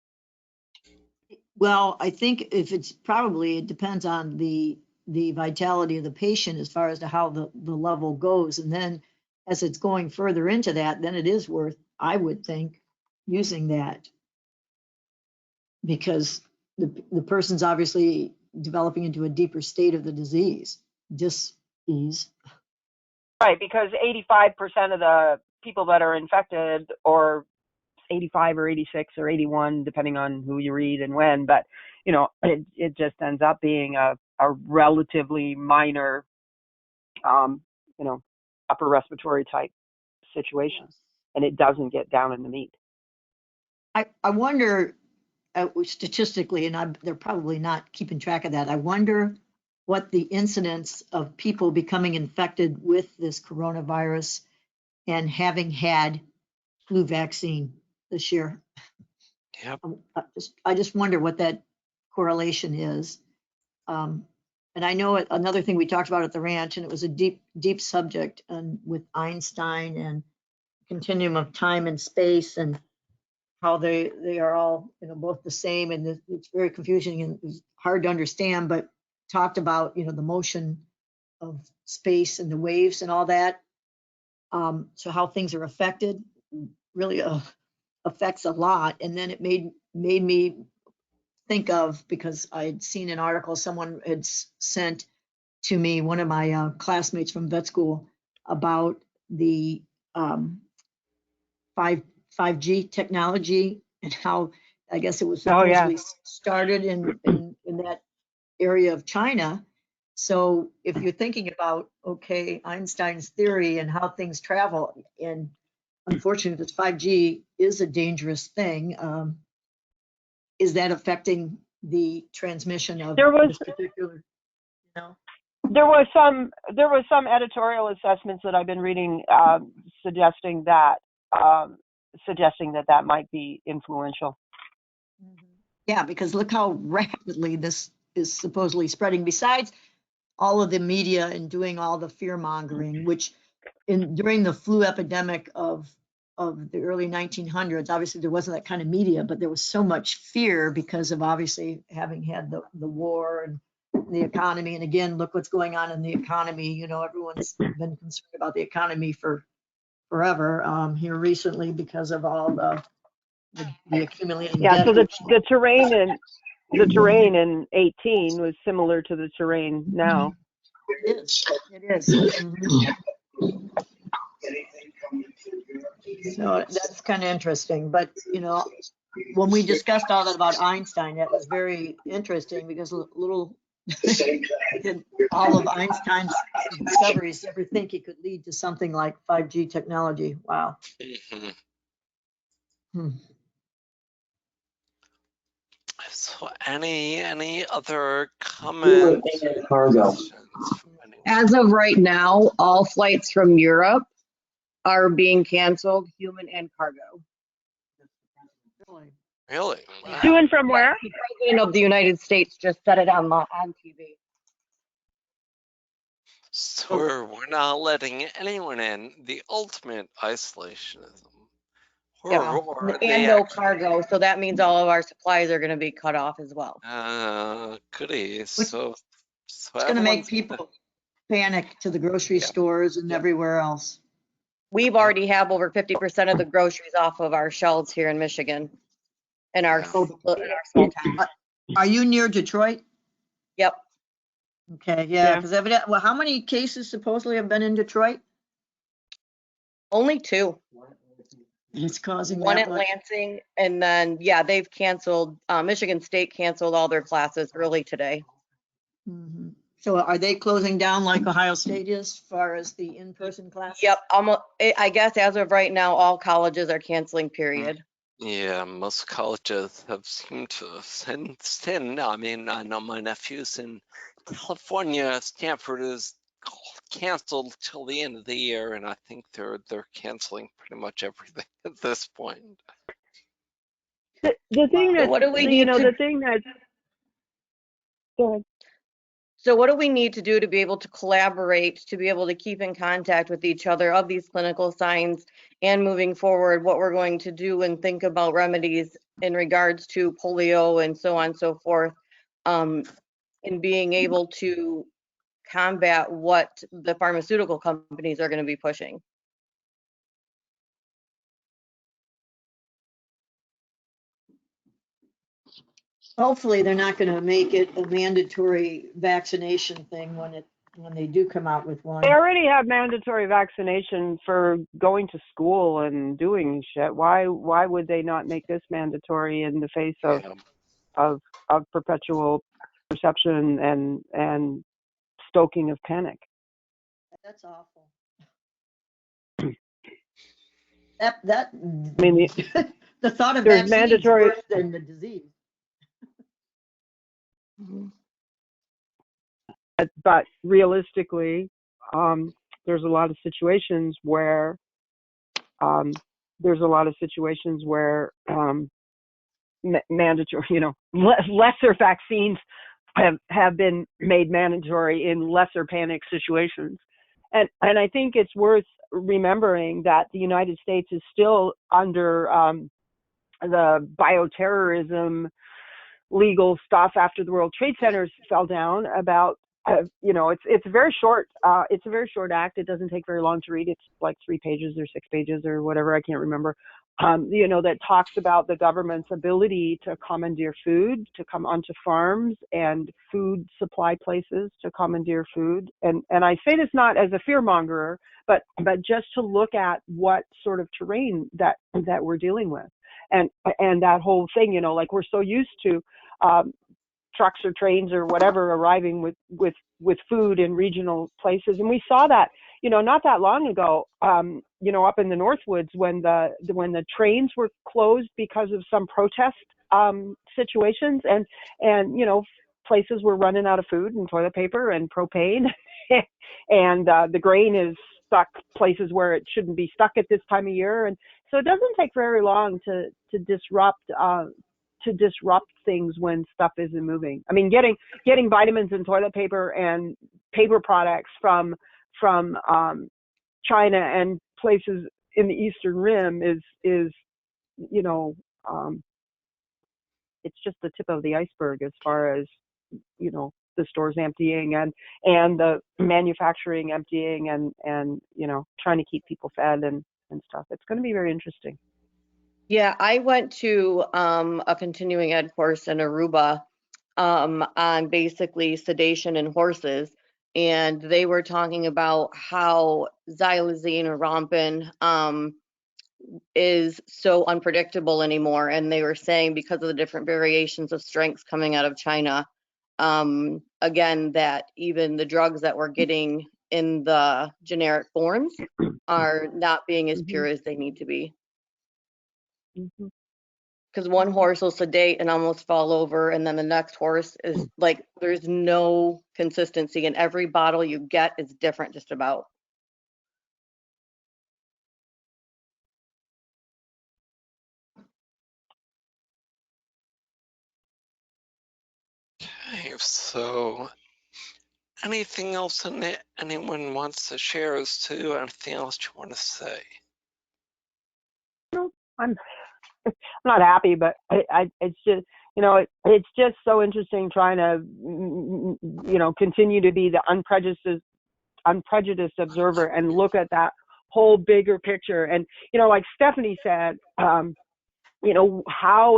Well, I think it depends on the vitality of the patient as far as to how the level goes. And then as it's going further into that, then it is worth, I would think, using that, because the person's obviously developing into a deeper state of the disease, dis-ease. Right, because 85% of the people that are infected, or 85 or 86 or 81, depending on who you read and when, but it just ends up being a relatively minor, upper respiratory type situation, and it doesn't get down in the meat. I wonder, statistically, and they're probably not keeping track of that, I wonder what the incidence of people becoming infected with this coronavirus and having had flu vaccine this year. Yep. I just wonder what that correlation is. And I know another thing we talked about at the ranch, and it was a deep subject, and with Einstein and continuum of time and space, and how they are all both the same, and it's very confusing and it's hard to understand, but talked about the motion of space and the waves and all that. So how things are affected really affects a lot. And then it made me think of, because I had seen an article someone had sent to me, one of my classmates from vet school, about the 5G technology, and how I guess it was supposedly started in that area of China. So if you're thinking about, okay, Einstein's theory and how things travel, and unfortunate that 5G is a dangerous thing. Is that affecting the transmission of this particular, you know? There was some editorial assessments that I've been reading suggesting that that might be influential. Yeah, because look how rapidly this is supposedly spreading. Besides all of the media and doing all the fear mongering, which during the flu epidemic of the early 1900s, obviously there wasn't that kind of media, but there was so much fear because of obviously having had the war and the economy. And again, look what's going on in the economy. You know, everyone's been concerned about the economy for forever here recently because of all the accumulating Yeah, debt. so the terrain in 18 was similar to the terrain now. It is. It is. So that's kind of interesting. But, you know, when we discussed all that about Einstein, that was very interesting because little did all of Einstein's discoveries ever think it could lead to something like 5G technology. Wow. So any other comments? As of right now, all flights from Europe are being canceled, human and cargo. Really? Wow. To and from where? The president of the United States just said it on TV. So we're not letting anyone in. The ultimate isolationism. Or And no cargo, so that means all of our supplies are going to be cut off as well. Goody. So It's going to make people panic to the grocery stores and everywhere else. We've already have over 50% of the groceries off of our shelves here in Michigan, in our small town. Are you near Detroit? Yep. Okay, yeah, because evidently, well, how many cases supposedly have been in Detroit? Only 2. It's causing one that at much. Lansing, and then they've canceled. Michigan State canceled all their classes early today. So are they closing down like Ohio State is as far as the in-person classes? Yep, almost. I guess as of right now, all colleges are canceling. Period. Yeah, most colleges have seemed to since then. I mean, I know my nephew's in California. Stanford is canceled till the end of the year, and I think they're canceling pretty much everything at this point. The thing that, what do we need the thing that, go ahead. So what do we need to do to be able to collaborate, to be able to keep in contact with each other of these clinical signs, and moving forward, what we're going to do and think about remedies in regards to polio and so on and so forth, in being able to combat what the pharmaceutical companies are going to be pushing? Hopefully they're not going to make it a mandatory vaccination thing when they do come out with one. They already have mandatory vaccination for going to school and doing shit. Why would they not make this mandatory in the face of perpetual perception and stoking of panic? That's awful. That I mean, the thought of there's vaccine is worse than the disease. But realistically, there's a lot of situations where mandatory, lesser vaccines have been made mandatory in lesser panic situations. And I think it's worth remembering that the United States is still under the bioterrorism legal stuff after the World Trade Centers fell down. About it's a very short act. It doesn't take very long to read. It's like 3 pages or 6 pages or whatever, I can't remember. That talks about the government's ability to commandeer food, to come onto farms and food supply places to commandeer food. And I say this not as a fearmongerer, but just to look at what sort of terrain that we're dealing with. And that whole thing, like we're so used to trucks or trains or whatever arriving with food in regional places. And we saw that, not that long ago, up in the Northwoods when the trains were closed because of some protest situations, and places were running out of food and toilet paper and propane, and the grain is stuck places where it shouldn't be stuck at this time of year, and so it doesn't take very long to disrupt things when stuff isn't moving. I mean, getting vitamins and toilet paper and paper products from China and places in the Eastern Rim is it's just the tip of the iceberg as far as the stores emptying and the manufacturing emptying and trying to keep people fed and stuff. It's going to be very interesting. Yeah, I went to a continuing ed course in Aruba on basically sedation in horses, and they were talking about how xylazine or rompin is so unpredictable anymore, and they were saying because of the different variations of strengths coming out of China, again, that even the drugs that we're getting in the generic forms are not being as pure as they need to be. Because one horse will sedate and almost fall over, and then the next horse is like, there's no consistency, and every bottle you get is different just about. Okay, so anything else anyone wants to share as to anything else you want to say? No, I'm not happy, but it's just it's just so interesting trying to continue to be the unprejudiced observer and look at that whole bigger picture. And like Stephanie said, how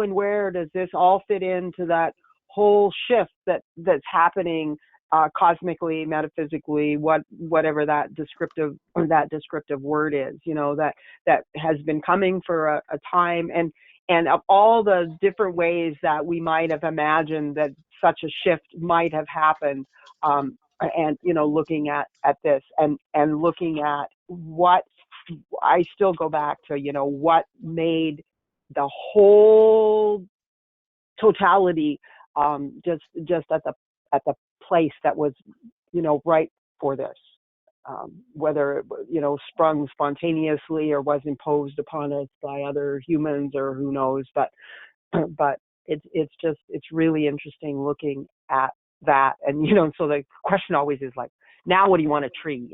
and where does this all fit into that whole shift that's happening cosmically, metaphysically, whatever that descriptive word is, that has been coming for a time, and of all the different ways that we might have imagined that such a shift might have happened, and looking at this and looking at what I still go back to, what made the whole totality just at the place that was right for this, whether it sprung spontaneously or was imposed upon us by other humans or who knows, but it's really interesting looking at that. And so the question always is like, now what do you want to treat,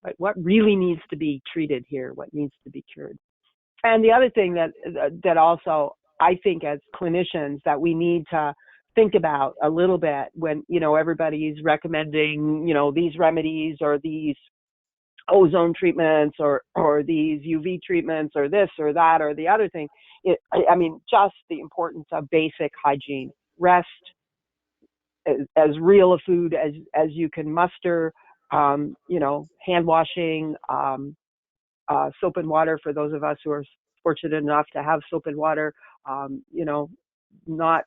like what really needs to be treated here, what needs to be cured. And the other thing that also I think as clinicians that we need to think about a little bit when everybody's recommending these remedies or these ozone treatments or these UV treatments or this or that or the other thing, I mean just the importance of basic hygiene, rest, as real a food as you can muster, hand washing, soap and water for those of us who are fortunate enough to have soap and water, not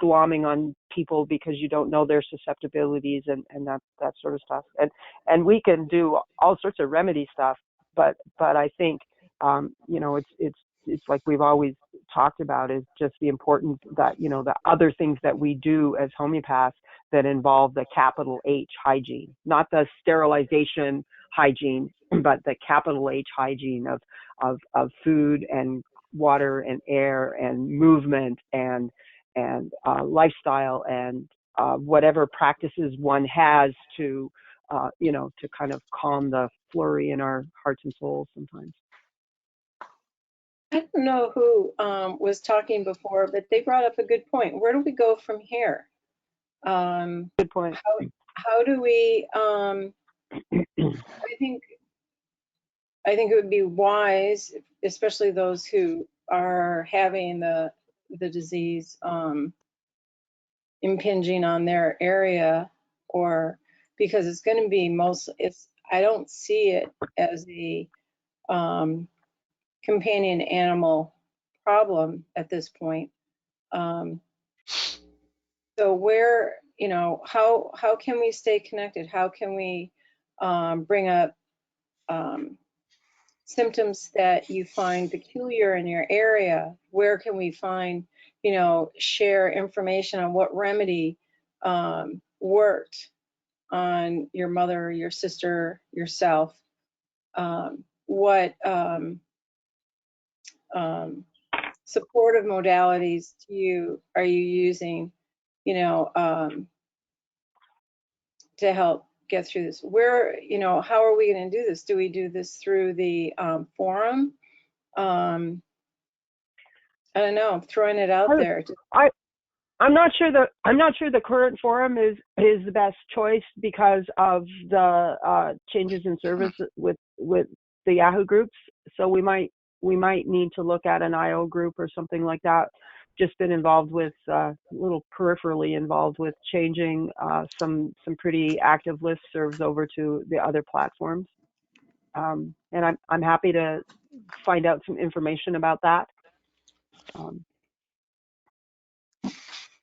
glomming on people because you don't know their susceptibilities and that sort of stuff. And we can do all sorts of remedy stuff, but I think it's like we've always talked about is just the importance that the other things that we do as homeopaths that involve the capital H hygiene, not the sterilization hygiene, but the capital H hygiene of food and water and air and movement and lifestyle and whatever practices one has to to kind of calm the flurry in our hearts and souls sometimes. I don't know who was talking before, but they brought up a good point. Where do we go from here? Good point. How do we? I think it would be wise, especially those who are having the disease impinging on their area, or because it's going to be I don't see it as a companion animal problem at this point. So where you know, how can we stay connected? How can we bring up symptoms that you find peculiar in your area? Where can we find, you know, share information on what remedy worked on your mother, your sister, yourself? What supportive modalities are you using, you know, to help get through this? Where, you know, how are we going to do this? Do we do this through the forum? I don't know. I'm throwing it out there. I'm not sure the current forum is the best choice because of the changes in service with the Yahoo groups. So we might need to look at an IO group or something like that. Just been involved with a little peripherally involved with changing some pretty active listservs over to the other platforms. And I'm happy to find out some information about that.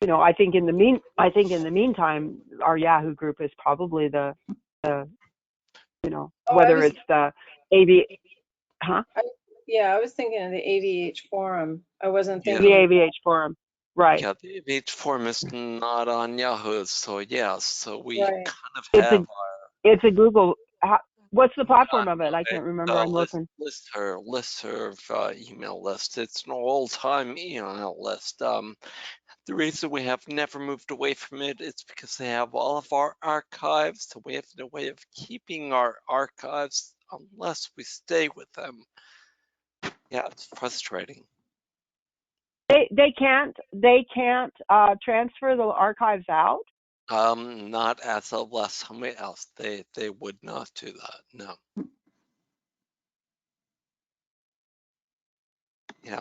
You know, I think in the meantime, our Yahoo group is probably the you know, whether it's the AV, huh? Yeah, I was thinking of the AVH forum. I wasn't The thinking AVH forum, right? Yeah, the AVH forum is not on Yahoo, so yeah, so we Right. kind of have It's a Google. What's the platform of it? I can't remember. I'm looking. listserv email list. It's an old-time email list. The reason we have never moved away from it is because they have all of our archives, so we have no way of keeping our archives unless we stay with them. Yeah, it's frustrating. They can't transfer the archives out. Not as of last somebody else. They would not do that. No. Yeah.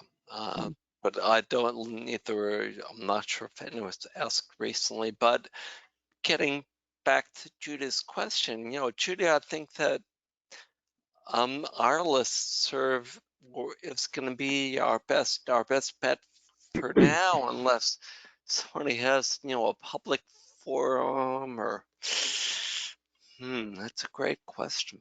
But I don't neither. I'm not sure if anyone's asked recently, but getting back to Judah's question, you know, Judah, I think that our listserv is going to be our best bet for now, unless somebody has, you know, a public forum or. That's a great question.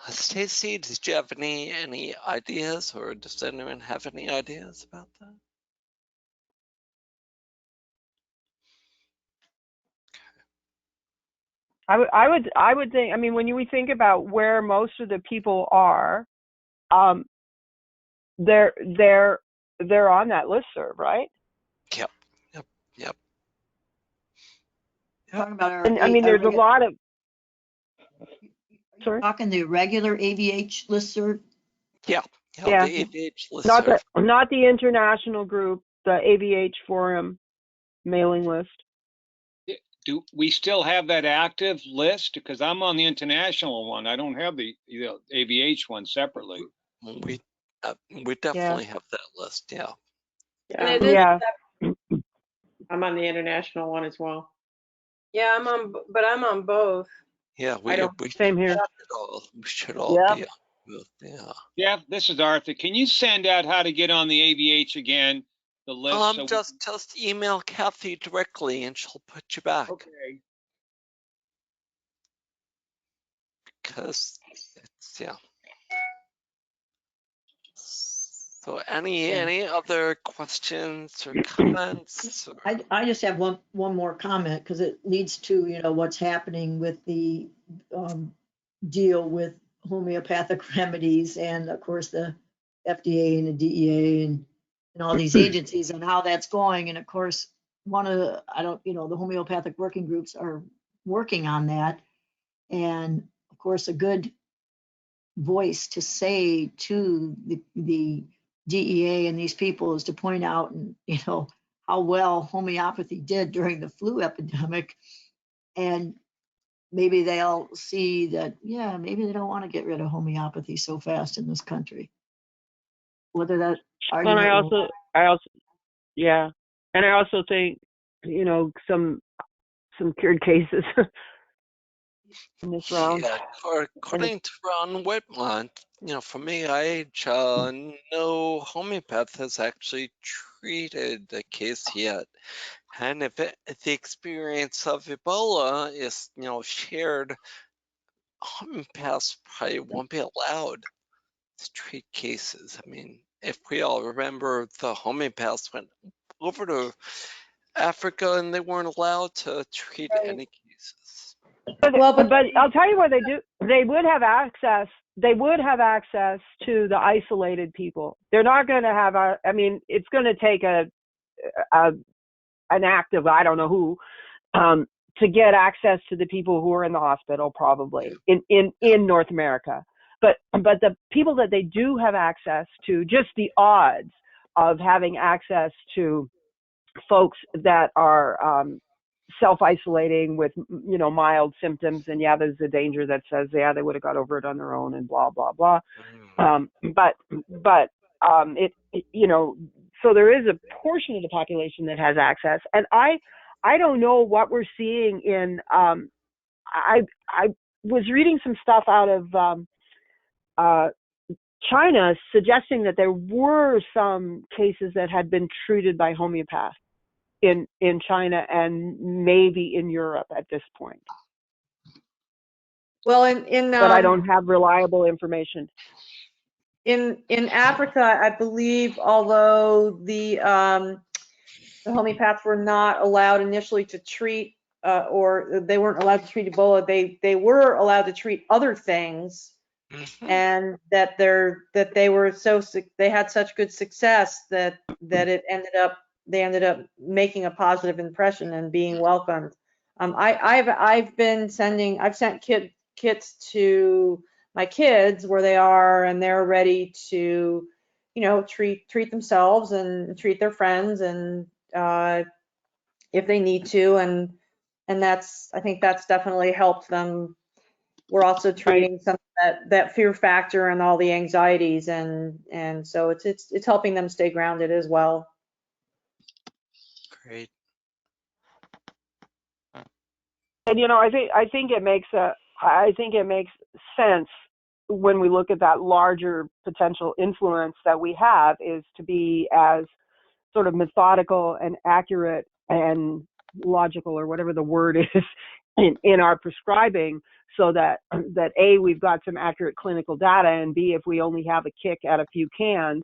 Stacy, did you have any ideas, or does anyone have any ideas about that? I would think. I mean, when we think about where most of the people are, they're on that listserv, right? Yep. Talking about our, And I mean, there's a lot of. Sorry? Talking the regular AVH listserv? Yeah. Yeah. The AVH listserv. Not the international group, the AVH forum mailing list. Do we still have that active list? Because I'm on the international one. I don't have the AVH one separately. We definitely have that list. Yeah. Yeah. I'm on the international one as well. Yeah, I'm on both. Yeah, same here. We should all be on both. Yeah. Yeah, this is Arthur. Can you send out how to get on the AVH again? The list. Just email Kathy directly, and she'll put you back. Okay. Because it's So any other questions or comments? I just have one more comment because it leads to, you know, what's happening with the deal with homeopathic remedies and of course the FDA and the DEA and all these agencies and how that's going. And of course, the homeopathic working groups are working on that. And of course, a good voice to say to the DEA and these people is to point out, and you know, how well homeopathy did during the flu epidemic. And maybe they'll see that, yeah, maybe they don't want to get rid of homeopathy so fast in this country. Whether that argument. And I also think, you know, some cured cases in this round. Yeah, according to Ron Whitmont, you know, from AIH, no homeopath has actually treated a case yet. And if the experience of Ebola is, shared, homeopaths probably won't be allowed to treat cases. I mean, if we all remember, the homeopaths went over to Africa and they weren't allowed to treat any cases. Well, but I'll tell you what they do. They would have access. They would have access to the isolated people. They're not going to have I mean, it's going to take an act of I don't know who to get access to the people who are in the hospital, probably in North America. But the people that they do have access to, just the odds of having access to folks that are self-isolating with mild symptoms, and there's a danger that says they would have got over it on their own and blah blah blah. But it so there is a portion of the population that has access, and I don't know what we're seeing in I was reading some stuff out of China suggesting that there were some cases that had been treated by homeopaths in China and maybe in Europe at this point. Well, but I don't have reliable information. In Africa, I believe, although the homeopaths were not allowed initially to treat, or they weren't allowed to treat Ebola, they were allowed to treat other things, and that they had such good success that they ended up making a positive impression and being welcomed. I've sent kits to my kids where they are, and they're ready to, treat themselves and treat their friends, and if they need to, and I think that's definitely helped them. We're also treating some of that fear factor and all the anxieties, and so it's helping them stay grounded as well. Great. And I think it makes sense when we look at that larger potential influence that we have, is to be as sort of methodical and accurate and logical, or whatever the word is, in our prescribing, so that A, we've got some accurate clinical data, and B, if we only have a kick at a few cans,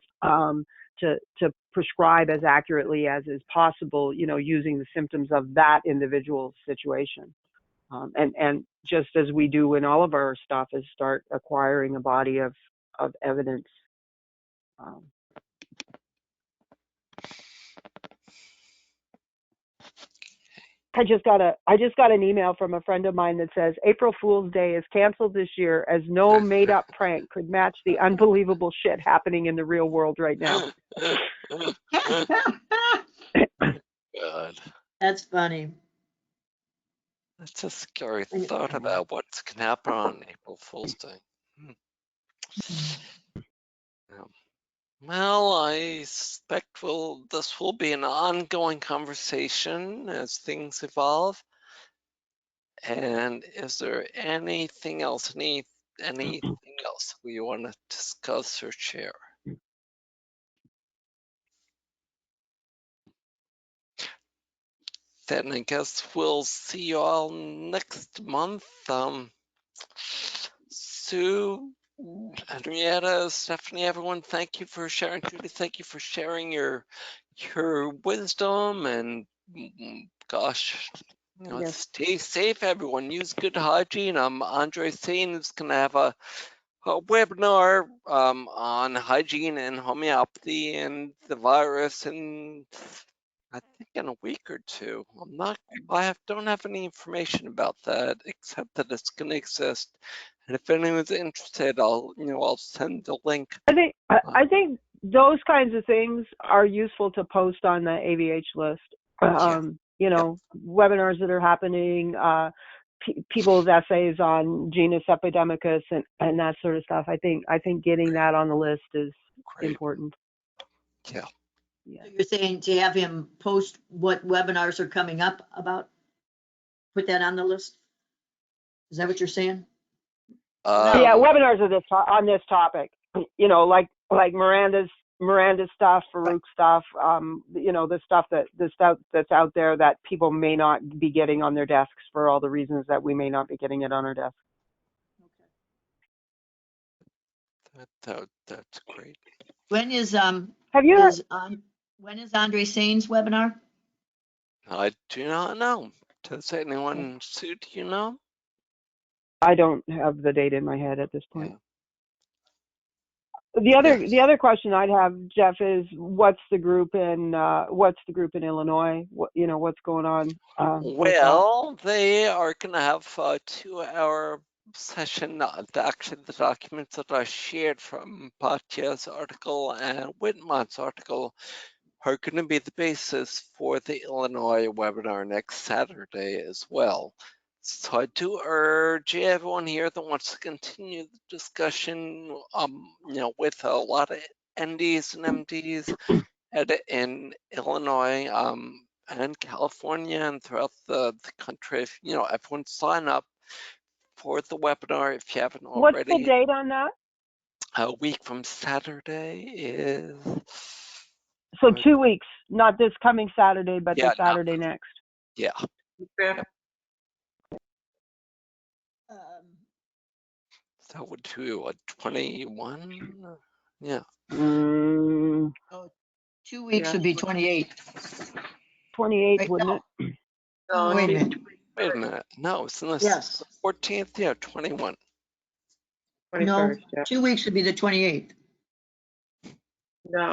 to prescribe as accurately as is possible, using the symptoms of that individual situation. And just as we do in all of our stuff, is start acquiring a body of evidence. I just got an email from a friend of mine that says April Fool's Day is canceled this year, as no made up prank could match the unbelievable shit happening in the real world right now. God. That's funny. That's a scary thought about what's going to happen on April Fool's Day. Yeah. Well, I suspect this will be an ongoing conversation as things evolve. And is there anything else we want to discuss or share? Then I guess we'll see you all next month. Sue, Henrietta, Stephanie, everyone, thank you for sharing. Judy, thank you for sharing your wisdom, and gosh, Yes. stay safe, everyone. Use good hygiene. Andre Sane is going to have a webinar on hygiene and homeopathy and the virus, and I think in a week or two. Don't have any information about that, except that it's going to exist. And if anyone's interested, I'll send the link. I think those kinds of things are useful to post on the AVH list. Webinars that are happening, people's essays on genus epidemicus and that sort of stuff. I think getting that on the list is important. Yeah. So you're saying to have him post what webinars are coming up about? Put that on the list? Is that what you're saying? Webinars on this topic. Like Miranda's Miranda stuff, Farouk stuff, you know, the stuff that's out there that people may not be getting on their desks for all the reasons that we may not be getting it on our desks. That's great. When is Have you heard? when is Andre Sain's webinar? I do not know. Does anyone suit you know? I don't have the date in my head at this point. Yeah. The other question I'd have, Jeff, is what's the group in Illinois? What, you know, what's going on? With that? Well, they are going to have a 2-hour session. Actually, the documents that I shared from Patya's article and Whitmont's article are going to be the basis for the Illinois webinar next Saturday as well. So I do urge everyone here that wants to continue the discussion, you know, with a lot of NDs and MDs in Illinois and California and throughout the country. If, you know, everyone sign up for the webinar if you haven't already. What's the date on that? A week from Saturday is. So 2 weeks, not this coming Saturday, but the Saturday next. Yeah. Okay. That would do what, 21? Yeah. Oh, 2 weeks would be 28. 28, Right, wouldn't no. it? No, Wait a minute. Wait a minute. No, it's in the Yes. 14th. Yeah, 21. No, 21st, yeah. 2 weeks would be the 28th. No.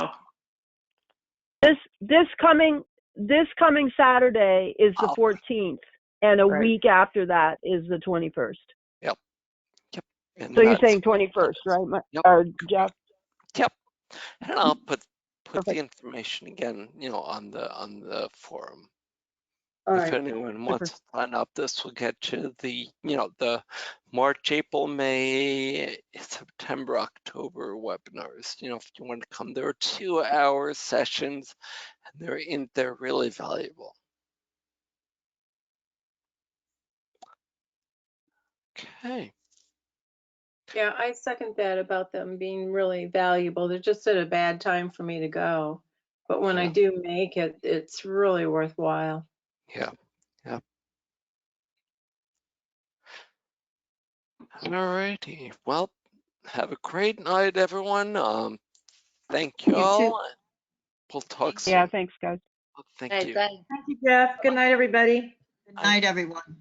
This coming Saturday is the 14th, and a week after that is the 21st. Yep. Yep. And So you're saying 21st, right? Yep. Or Jeff? Yep. And I'll put Perfect. the information again, you know, on the forum. All If right. anyone wants to sign up, this will get you the, you know, the March, April, May, September, October webinars. You know, if you want to come, there are 2-hour sessions, and they're really valuable. Okay. Yeah, I second that about them being really valuable. They're just at a bad time for me to go. But when I do make it, it's really worthwhile. Yeah. Yeah. All righty. Well, have a great night, everyone. Thank you You all. too. We'll talk soon. Yeah, thanks, guys. Thank Hey, you. thanks. Thank you, Jeff. Good night, everybody. Good night, everyone.